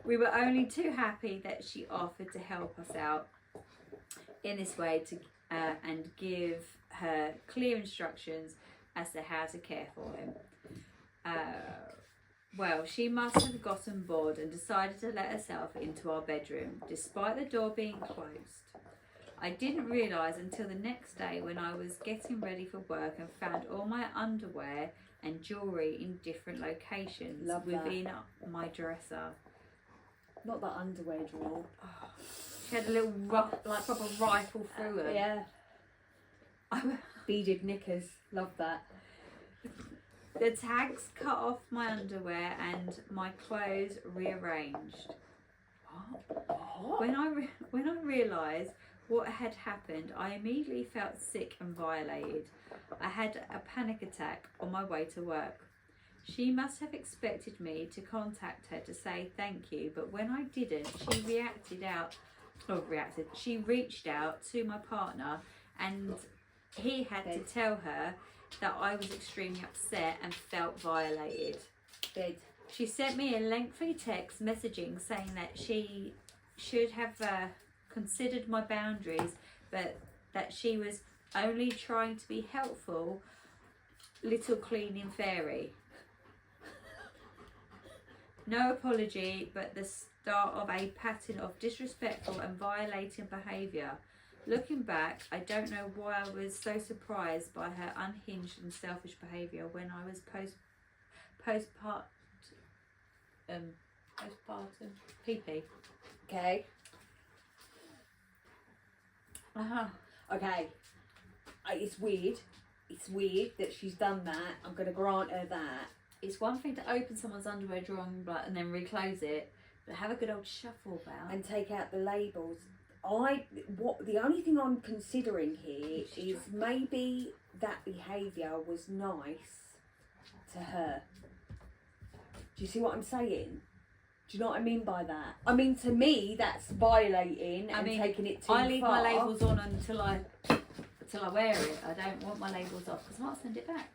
We were only too happy that she offered to help us out in this way and give her clear instructions as to how to care for him. Well, she must have gotten bored and decided to let herself into our bedroom, despite the door being closed. I didn't realise until the next day when I was getting ready for work and found all my underwear and jewellery in different locations Love that. within my dresser. Not that underwear drawer. She had a little like proper rifle through her. Yeah. Beaded knickers. Love that. The tags cut off my underwear and my clothes rearranged. What? When I realised what had happened, I immediately felt sick and violated. I had a panic attack on my way to work. She must have expected me to contact her to say thank you, but when I didn't, she reached out to my partner, and he had to tell her that I was extremely upset and felt violated. Dead. She sent me a lengthy text messaging saying that she should have considered my boundaries, but that she was only trying to be helpful, little cleaning fairy. No apology, but the start of a pattern of disrespectful and violating behaviour. Looking back, I don't know why I was so surprised by her unhinged and selfish behaviour when I was postpartum PP. Okay. Okay. It's weird. It's weird that she's done that. I'm going to grant her that. It's one thing to open someone's underwear drawer and then reclose it, but have a good old shuffle about. And take out the labels. The only thing I'm considering here is maybe that behaviour was nice to her. Do you see what I'm saying? Do you know what I mean by that? I mean, to me, that's violating and taking it too far. I leave my labels on until I wear it. I don't want my labels off because I might send it back.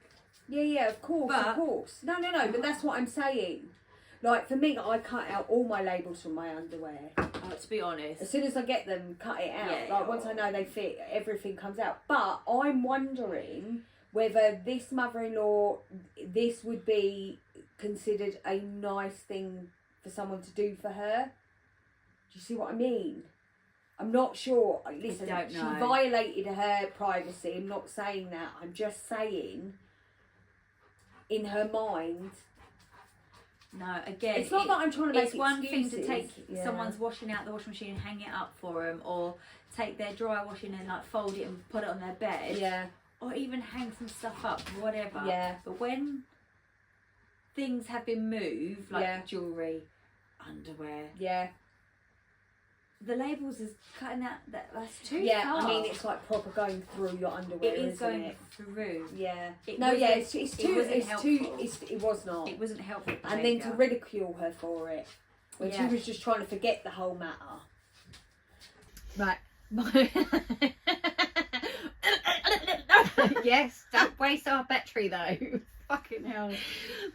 Yeah, of course, of course. No, but that's what I'm saying. Like, for me, I cut out all my labels from my underwear. To be honest. As soon as I get them, cut it out. Yeah, like, once I know they fit, everything comes out. But I'm wondering whether this mother-in-law, this would be considered a nice thing for someone to do for her. Do you see what I mean? I'm not sure. Listen, I don't know. She violated her privacy. I'm not saying that. I'm just saying, in her mind... No, again, it's not that I'm trying to make it's one thing to excuses. take someone's washing out the washing machine and hang it up for them, or take their dry washing and like fold it and put it on their bed. Yeah. Or even hang some stuff up, whatever. Yeah. But when things have been moved, like jewellery, underwear. Yeah. The labels is cutting out that's too far. Yeah, I mean, it's like proper going through your underwear, It is isn't going it? through. Yeah. It was not. It wasn't helpful. And then to ridicule her for it, when she was just trying to forget the whole matter. Right. Yes, don't waste our battery though. Fucking hell.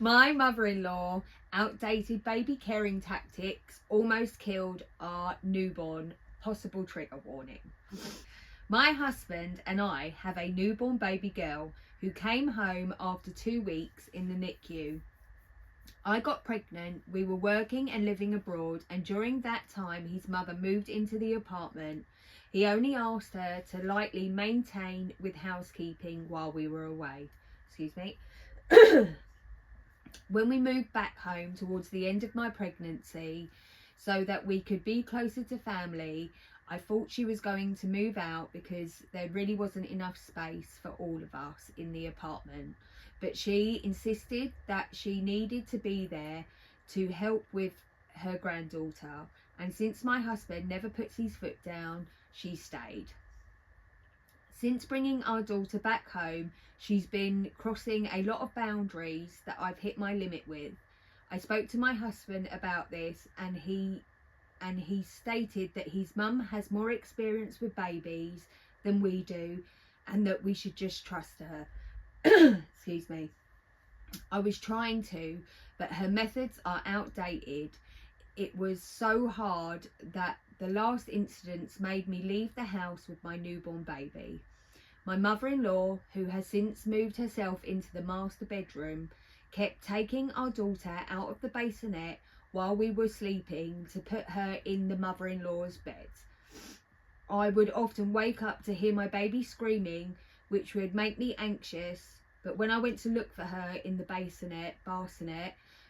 My mother-in-law outdated baby caring tactics almost killed our newborn. Possible trigger warning. My husband and I have a newborn baby girl who came home after 2 weeks in the NICU. I got pregnant, we were working and living abroad, and during that time his mother moved into the apartment. He only asked her to lightly maintain with housekeeping while we were away. Excuse me. When we moved back home towards the end of my pregnancy, so that we could be closer to family, I thought she was going to move out because there really wasn't enough space for all of us in the apartment. But she insisted that she needed to be there to help with her granddaughter. And since my husband never puts his foot down, she stayed. Since bringing our daughter back home, she's been crossing a lot of boundaries that I've hit my limit with. I spoke to my husband about this, and he stated that his mum has more experience with babies than we do, and that we should just trust her. Excuse me. I was trying to, but her methods are outdated. It was so hard that the last incidents made me leave the house with my newborn baby. My mother-in-law, who has since moved herself into the master bedroom, kept taking our daughter out of the bassinet while we were sleeping to put her in the mother-in-law's bed. I would often wake up to hear my baby screaming, which would make me anxious, but when I went to look for her in the bassinet,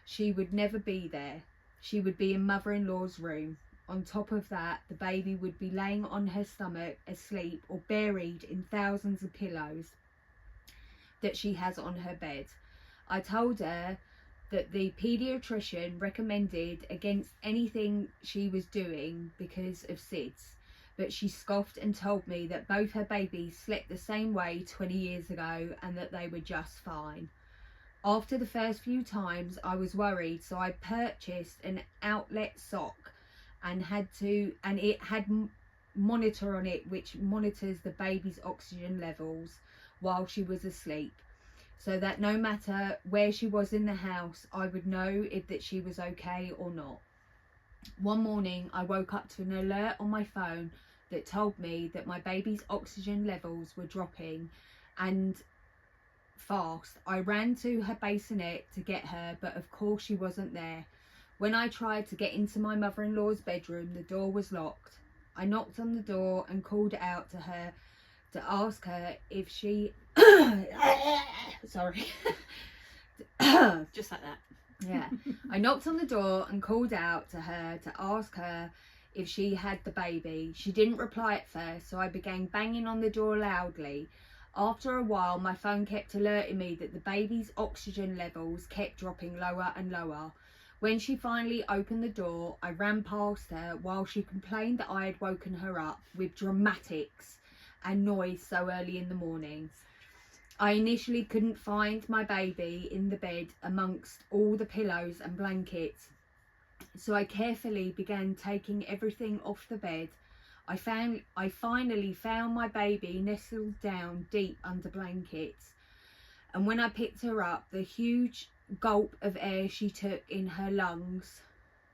she would never be there. She would be in mother-in-law's room. on top of that, the baby would be laying on her stomach asleep or buried in thousands of pillows that she has on her bed. I told her that the paediatrician recommended against anything she was doing because of SIDS, but she scoffed and told me that both her babies slept the same way 20 years ago and that they were just fine. After the first few times, I was worried, so I purchased an outlet sock and it had monitor on it which monitors the baby's oxygen levels while she was asleep, so that no matter where she was in the house, I would know that she was okay or not. One morning, I woke up to an alert on my phone that told me that my baby's oxygen levels were dropping and fast. I ran to her bassinet to get her, but of course she wasn't there. When I tried to get into my mother-in-law's bedroom, the door was locked. I knocked on the door and called out to her to ask her if she sorry Just like that. yeah, I knocked on the door and called out to her to ask her if she had the baby. She didn't reply at first, so I began banging on the door loudly. After a while, my phone kept alerting me that the baby's oxygen levels kept dropping lower and lower. When she finally opened the door, I ran past her while she complained that I had woken her up with dramatics and noise so early in the morning. I initially couldn't find my baby in the bed amongst all the pillows and blankets, so I carefully began taking everything off the bed. I finally found my baby nestled down deep under blankets, and when I picked her up, the huge gulp of air she took in her lungs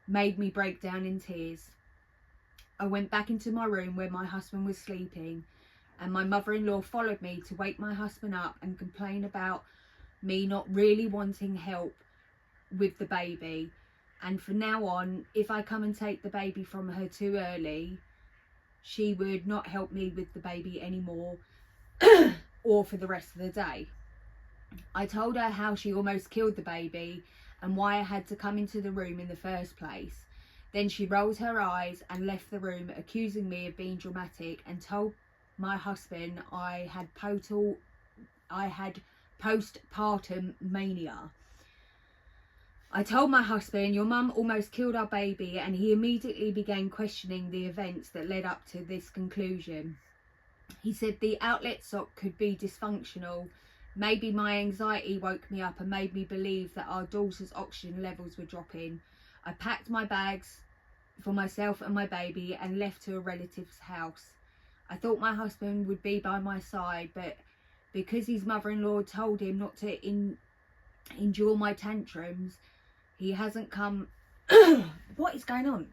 made me break down in tears. I went back into my room where my husband was sleeping, and my mother-in-law followed me to wake my husband up and complain about me not really wanting help with the baby, and from now on, if I come and take the baby from her too early, she would not help me with the baby anymore or for the rest of the day. I told her how she almost killed the baby and why I had to come into the room in the first place. Then she rolled her eyes and left the room, accusing me of being dramatic, and told my husband I had postpartum mania. I told my husband, "Your mum almost killed our baby," and he immediately began questioning the events that led up to this conclusion. He said the outlet sock could be dysfunctional. Maybe my anxiety woke me up and made me believe that our daughter's oxygen levels were dropping. I packed my bags for myself and my baby and left to a relative's house. I thought my husband would be by my side, but because his mother-in-law told him not to endure my tantrums, he hasn't come. What is going on?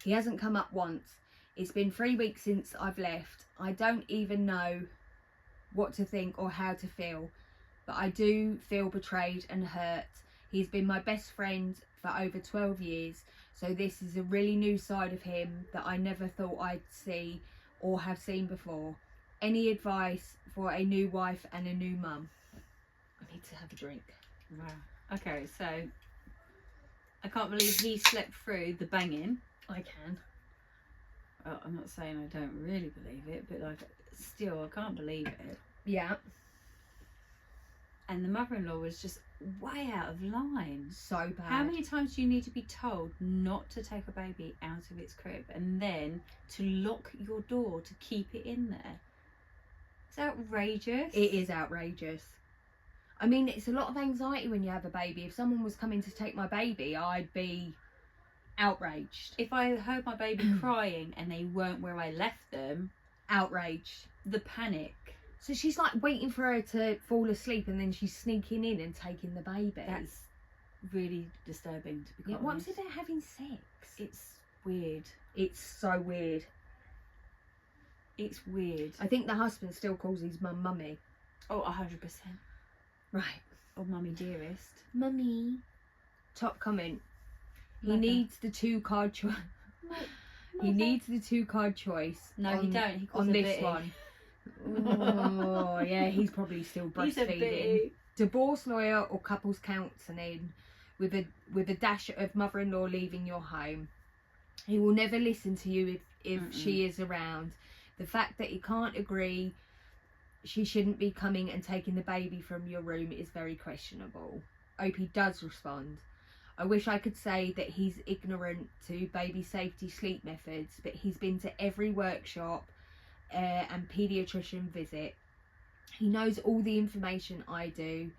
He hasn't come up once. It's been 3 weeks since I've left. I don't even know what to think or how to feel, but I do feel betrayed and hurt. He's been my best friend for over 12 years, so this is a really new side of him that I never thought I'd see or have seen before. Any advice for a new wife and a new mum? I need to have a drink. Wow. Okay, so I can't believe he slept through the banging. I can. Well, I'm not saying I don't really believe it, but like, still, I can't believe it. Yeah. And the mother-in-law was just way out of line. So bad. How many times do you need to be told not to take a baby out of its crib and then to lock your door to keep it in there? It's outrageous. It is outrageous. I mean, it's a lot of anxiety when you have a baby. If someone was coming to take my baby, I'd be outraged. If I heard my baby crying and they weren't where I left them, Outraged. the panic. So she's like waiting for her to fall asleep and then she's sneaking in and taking the baby. That's really disturbing, to be Yeah, quite what honest. was it about having sex? It's weird. It's so weird. It's weird. I think the husband still calls his mum mummy. Oh, 100%. Right. Oh, mummy dearest. Mummy. Top comment. He Mother. needs the 2-card choice. He needs the 2-card choice. No, he don't. He calls on her this Bitty. one. Oh, yeah, he's probably still He's a breastfeeding. bitty. Divorce lawyer or couples counselling with a dash of mother-in-law leaving your home. He will never listen to you if she is around. The fact that he can't agree she shouldn't be coming and taking the baby from your room is very questionable. Opie does respond. I wish I could say that he's ignorant to baby safety sleep methods, but he's been to every workshop and paediatrician visit. He knows all the information I do,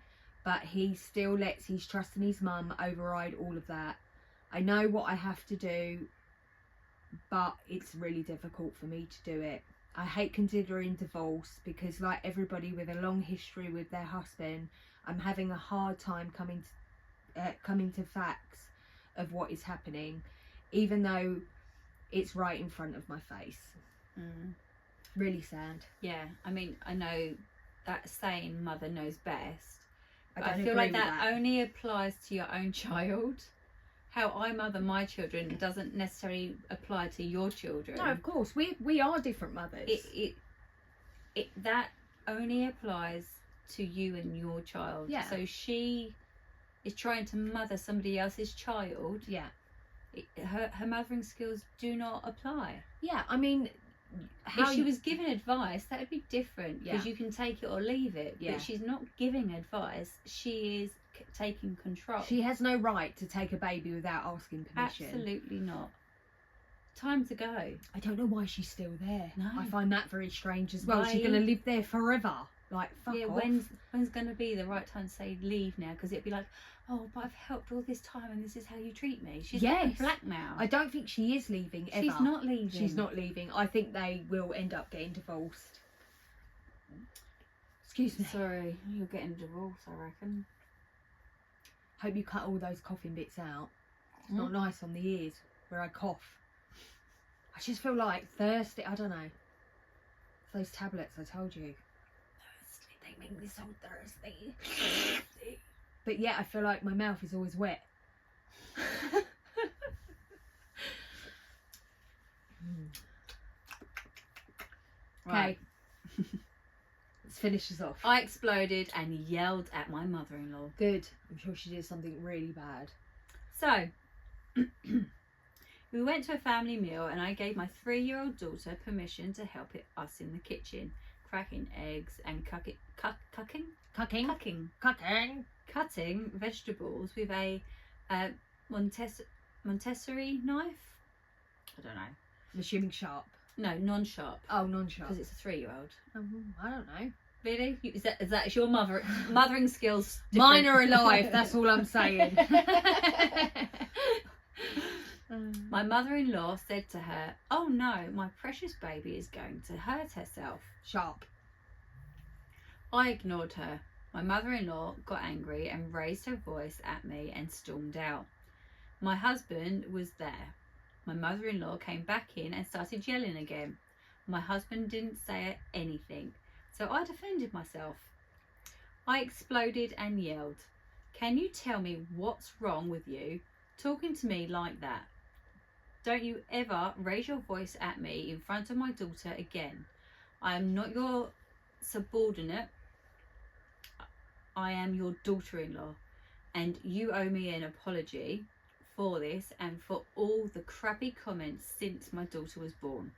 but he still lets his trust in his mum override all of that. I know what I have to do, but it's really difficult for me to do it. I hate considering divorce because, like everybody with a long history with their husband, I'm having a hard time coming to facts of what is happening, even though it's right in front of my face. Really sad. Yeah, I mean, I know that saying "mother knows best," but don't I feel agree like with that only applies to your own child. How I mother my children doesn't necessarily apply to your children. No, of course, we are different mothers. That only applies to you and your child. Yeah. So she is trying to mother somebody else's child. Yeah. Her mothering skills do not apply. Yeah, I mean, if she was given advice, that would be different because Yeah. you can take it or leave it. Yeah. But she's not giving advice. She is taking control. She has no right to take a baby without asking permission. Absolutely not. Time to go. I don't know why she's still there. No. I find that very strange as well. Why? She's going to live there forever. Like, fuck Yeah, off. when's going to be the right time to say leave now? Because it'd be like, oh, but I've helped all this time and this is how you treat me. She's getting Yes. blackmailed. I don't think she is leaving ever. She's not leaving. She's not leaving. I think they will end up getting divorced. Excuse me. Sorry, you're getting a divorce, I reckon. Hope you cut all those coughing bits out. It's not nice on the ears where I cough. I just feel like thirsty. I don't know. It's those tablets I told you. Thirsty, they make me so thirsty. But yeah, I feel like my mouth is always wet. Right. Okay. Let's finish this off. I exploded and yelled at my mother-in-law. Good. I'm sure she did something really bad. So, we went to a family meal and I gave my 3-year-old daughter permission to help us in the kitchen, cracking eggs and cutting vegetables with a Montessori knife. I don't know. I'm assuming sharp. No, non-sharp. Oh, non-sharp. Because it's a 3-year-old. I don't know. Really? Is that your mothering skills? Mine different? are alive, that's all I'm saying. My mother-in-law said to her, "Oh no, my precious baby is going to hurt herself." Sharp. I ignored her. My mother-in-law got angry and raised her voice at me and stormed out. My husband was there. My mother-in-law came back in and started yelling again. My husband didn't say anything, so I defended myself. I exploded and yelled, "Can you tell me what's wrong with you? Talking to me like that. Don't you ever raise your voice at me in front of my daughter again. I am not your subordinate. I am your daughter-in-law, and you owe me an apology for this and for all the crappy comments since my daughter was born.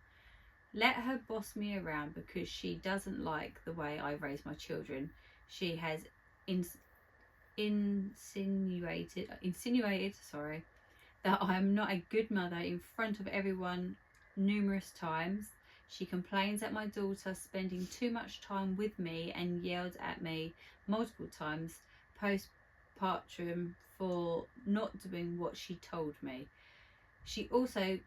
Let her boss me around because she doesn't like the way I raise my children. She has insinuated that I am not a good mother in front of everyone numerous times. She complains at my daughter spending too much time with me and yelled at me multiple times postpartum for not doing what she told me. She also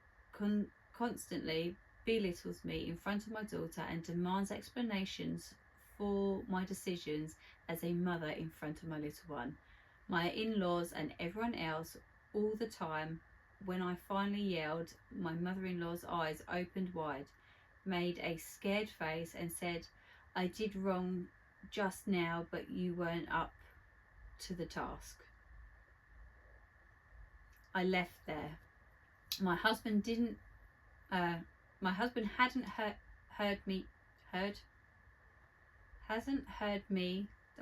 constantly belittles me in front of my daughter and demands explanations for my decisions as a mother in front of my little one, my in-laws and everyone else all the time. When I finally yelled, my mother-in-law's eyes opened wide, made a scared face and said, "I did wrong just now, but you weren't up to the task." I left there. My husband hadn't heard me.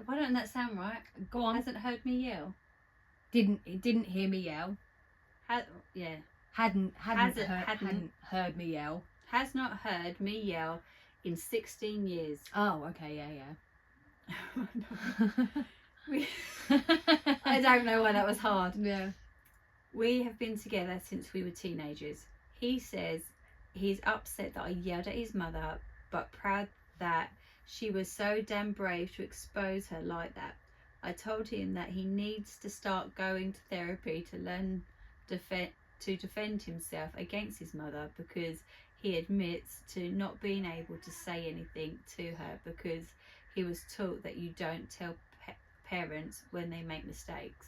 Why don't that sound right? Go on. Hasn't heard me yell. Didn't hear me yell. hadn't Hadn't heard me yell. Has not heard me yell in 16 years. Oh, okay, yeah. I don't know why that was hard. Yeah. We have been together since we were teenagers. He says he's upset that I yelled at his mother, but proud that she was so damn brave to expose her like that. I told him that he needs to start going to therapy to learn to defend himself against his mother, because he admits to not being able to say anything to her because he was taught that you don't tell parents when they make mistakes.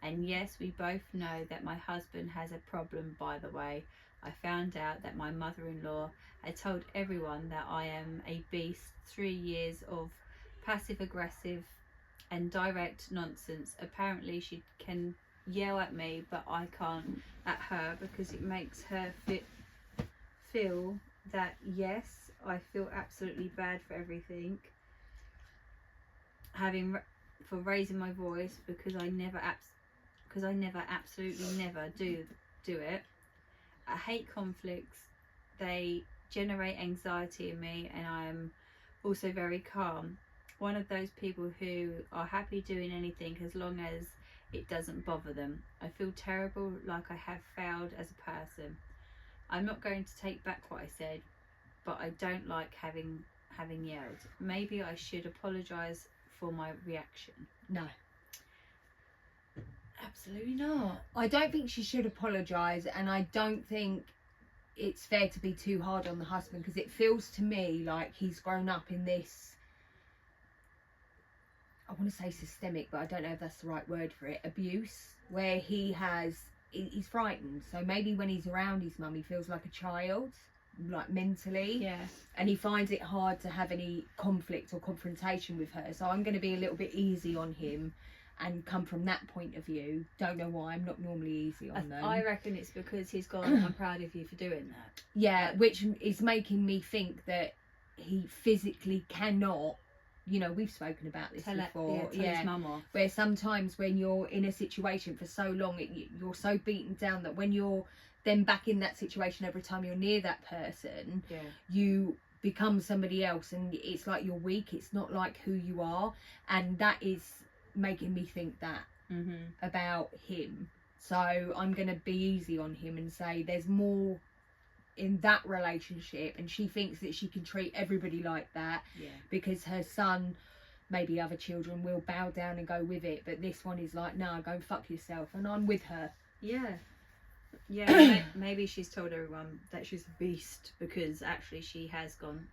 And yes, we both know that my husband has a problem, by the way. I found out that my mother-in-law had told everyone that I am a beast. 3 years of passive-aggressive and direct nonsense. Apparently she can yell at me, but I can't at her because it makes her feel that, yes, I feel absolutely bad for everything, for raising my voice, because I never absolutely never do it. I hate conflicts. They generate anxiety in me, and I am also very calm. One of those people who are happy doing anything as long as it doesn't bother them. I feel terrible, like I have failed as a person. I'm not going to take back what I said, but I don't like having yelled. Maybe I should apologise for my reaction. No. Absolutely not. I don't think she should apologise, and I don't think it's fair to be too hard on the husband, because it feels to me like he's grown up in this, I want to say systemic, but I don't know if that's the right word for it, abuse, where he's frightened. So maybe when he's around his mum, he feels like a child, like mentally. Yeah. And he finds it hard to have any conflict or confrontation with her. So I'm going to be a little bit easy on him and come from that point of view. Don't know why, I'm not normally easy on them. I reckon it's because he's gone, I'm proud of you for doing that. Yeah, which is making me think that he physically cannot, you know, we've spoken about this before. Tell his mum off. Where sometimes when you're in a situation for so long, you're so beaten down that when you're then back in that situation, every time you're near that person, Yeah. you become somebody else, and it's like you're weak. It's not like who you are, and that is making me think that about him. So I'm going to be easy on him and say there's more in that relationship, and she thinks that she can treat everybody like that because her son, maybe other children, will bow down and go with it, but this one is like, nah, go and fuck yourself, and I'm with her. Yeah, maybe she's told everyone that she's a beast because actually she has gone,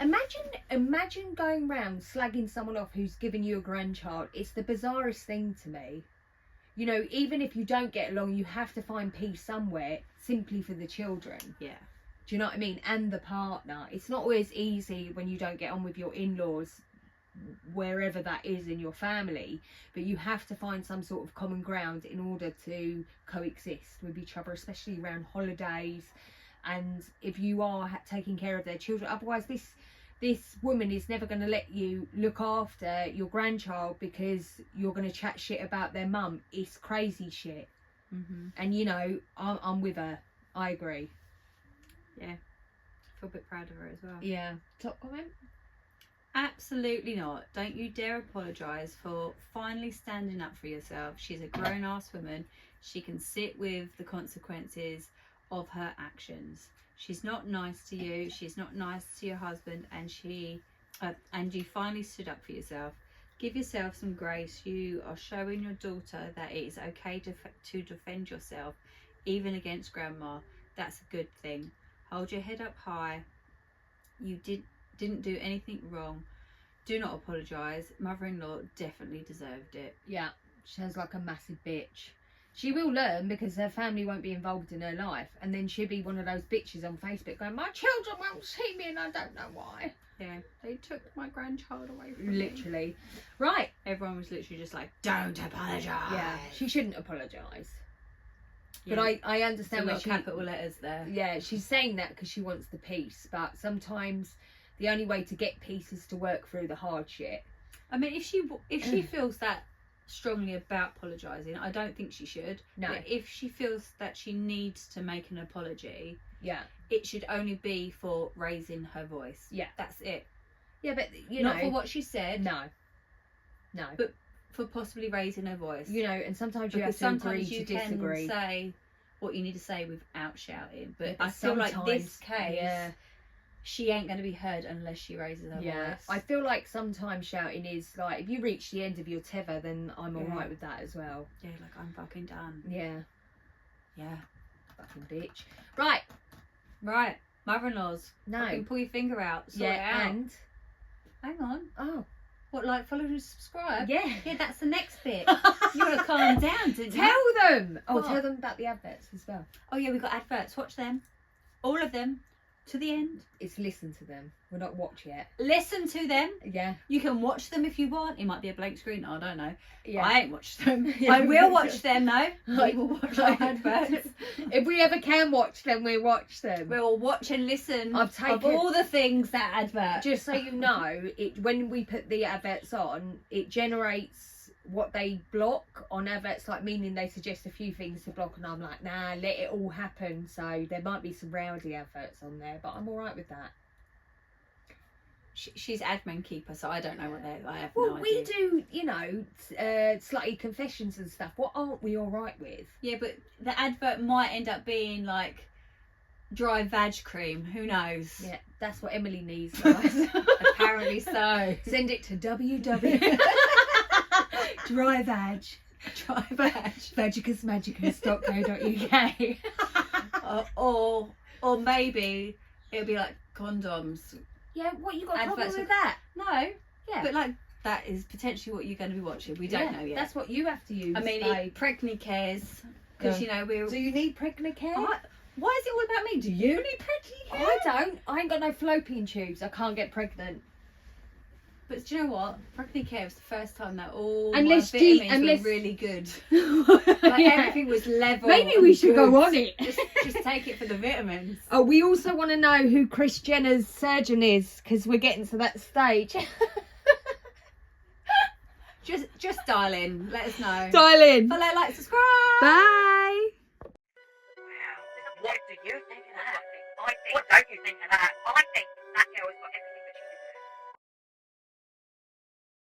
Imagine going round slagging someone off who's given you a grandchild. It's the bizarrest thing to me. You know, even if you don't get along, you have to find peace somewhere simply for the children. Yeah. Do you know what I mean? And the partner. It's not always easy when you don't get on with your in-laws, wherever that is in your family, but you have to find some sort of common ground in order to coexist with each other, especially around holidays, and if you are taking care of their children. Otherwise this woman is never going to let you look after your grandchild because you're going to chat shit about their mum. It's crazy shit. And you know, I'm with her. I agree. Yeah, I feel a bit proud of her as well. Yeah. Top comment? Absolutely not. Don't you dare apologise for finally standing up for yourself. She's a grown-ass woman. She can sit with the consequences of her actions. She's not nice to you. She's not nice to your husband, and you finally stood up for yourself. Give yourself some grace. You are showing your daughter that it is okay to defend yourself, even against grandma. That's a good thing. Hold your head up high. You didn't do anything wrong. Do not apologise. Mother-in-law definitely deserved it. Yeah, she sounds like a massive bitch. She will learn because her family won't be involved in her life, and then she'll be one of those bitches on Facebook going, my children won't see me and I don't know why. Yeah, they took my grandchild away from me. Literally. Right. Everyone was literally just like, don't apologise. Yeah, she shouldn't apologise. Yeah. But I understand There's what she... capital letters there. Yeah, she's saying that because she wants the peace, but sometimes the only way to get peace is to work through the hard shit. I mean, if she feels that strongly about apologising. I don't think she should. No. But if she feels that she needs to make an apology, Yeah. it should only be for raising her voice. Yeah. That's it. Yeah, but you Not know, for what she said, no. but for possibly raising her voice. You know, and sometimes you because have to agree sometimes you to disagree. can say what you need to say without shouting. But Yeah, I feel like this sometimes- case, yeah. she ain't going to be heard unless she raises her Yeah, voice. I feel like sometimes shouting is like, if you reach the end of your tether, then I'm Yeah. alright with that as well. Yeah, like I'm fucking done. Yeah, Yeah. fucking bitch. Right, Right. Mother-in-laws. no. Fucking pull your finger out. Sort it Yeah, out. and Hang on. oh, What, like follow and subscribe? yeah. Yeah, that's the next bit. You got to calm down, didn't you? Tell them. Oh, What? tell them about the adverts as well. Oh yeah, we've got adverts. Watch them. All of them. To the end. It's listen to them. We're not watch yet. Listen to them. Yeah, You can watch them if you want. It might be a blank screen. I don't know. yeah. I ain't watched them. Yeah. I will watch them though. We will watch our Like- adverts. If we ever can watch them, we'll watch them. We'll watch and listen I've of taken- all the things that advert. Just so you know, it when we put the adverts on, it generates what they block on adverts, like meaning they suggest a few things to block, and I'm like, nah, let it all happen. So there might be some rowdy adverts on there, but I'm all right with that. She's admin keeper, so I don't know what they're. I have Well, no we idea. do, you know, slutty confessions and stuff. What aren't we all right with? Yeah, but the advert might end up being like dry vag cream. Who knows? Yeah, that's what Emily needs, guys. Apparently so. Send it to www. Dry vag. Dry vag. Vagicusmagicus.co.uk. Or maybe it'll be like condoms. Yeah, what you got a problem Adverts with of- that? No, Yeah, but like that is potentially what you're going to be watching. We don't know yet. That's what you have to use. I mean, babe. Pregnant cares because you know we're. Do you need pregnant care? Why is it all about me? Do you need pregnant care? I don't. I ain't got no fallopian tubes. I can't get pregnant. But do you know what? Pregnant care was the first time that all Unless my G- vitamins unless- were really good. Like Yeah. everything was level. Maybe we and should good. go on it. Just take it for the vitamins. Oh, we also want to know who Kris Jenner's surgeon is, because we're getting to that stage. Just dial in. Let us know. Dial in. Follow, like, subscribe. Bye. Wow. What do you think of that? I think. What don't you think of that? I think that girl has got everything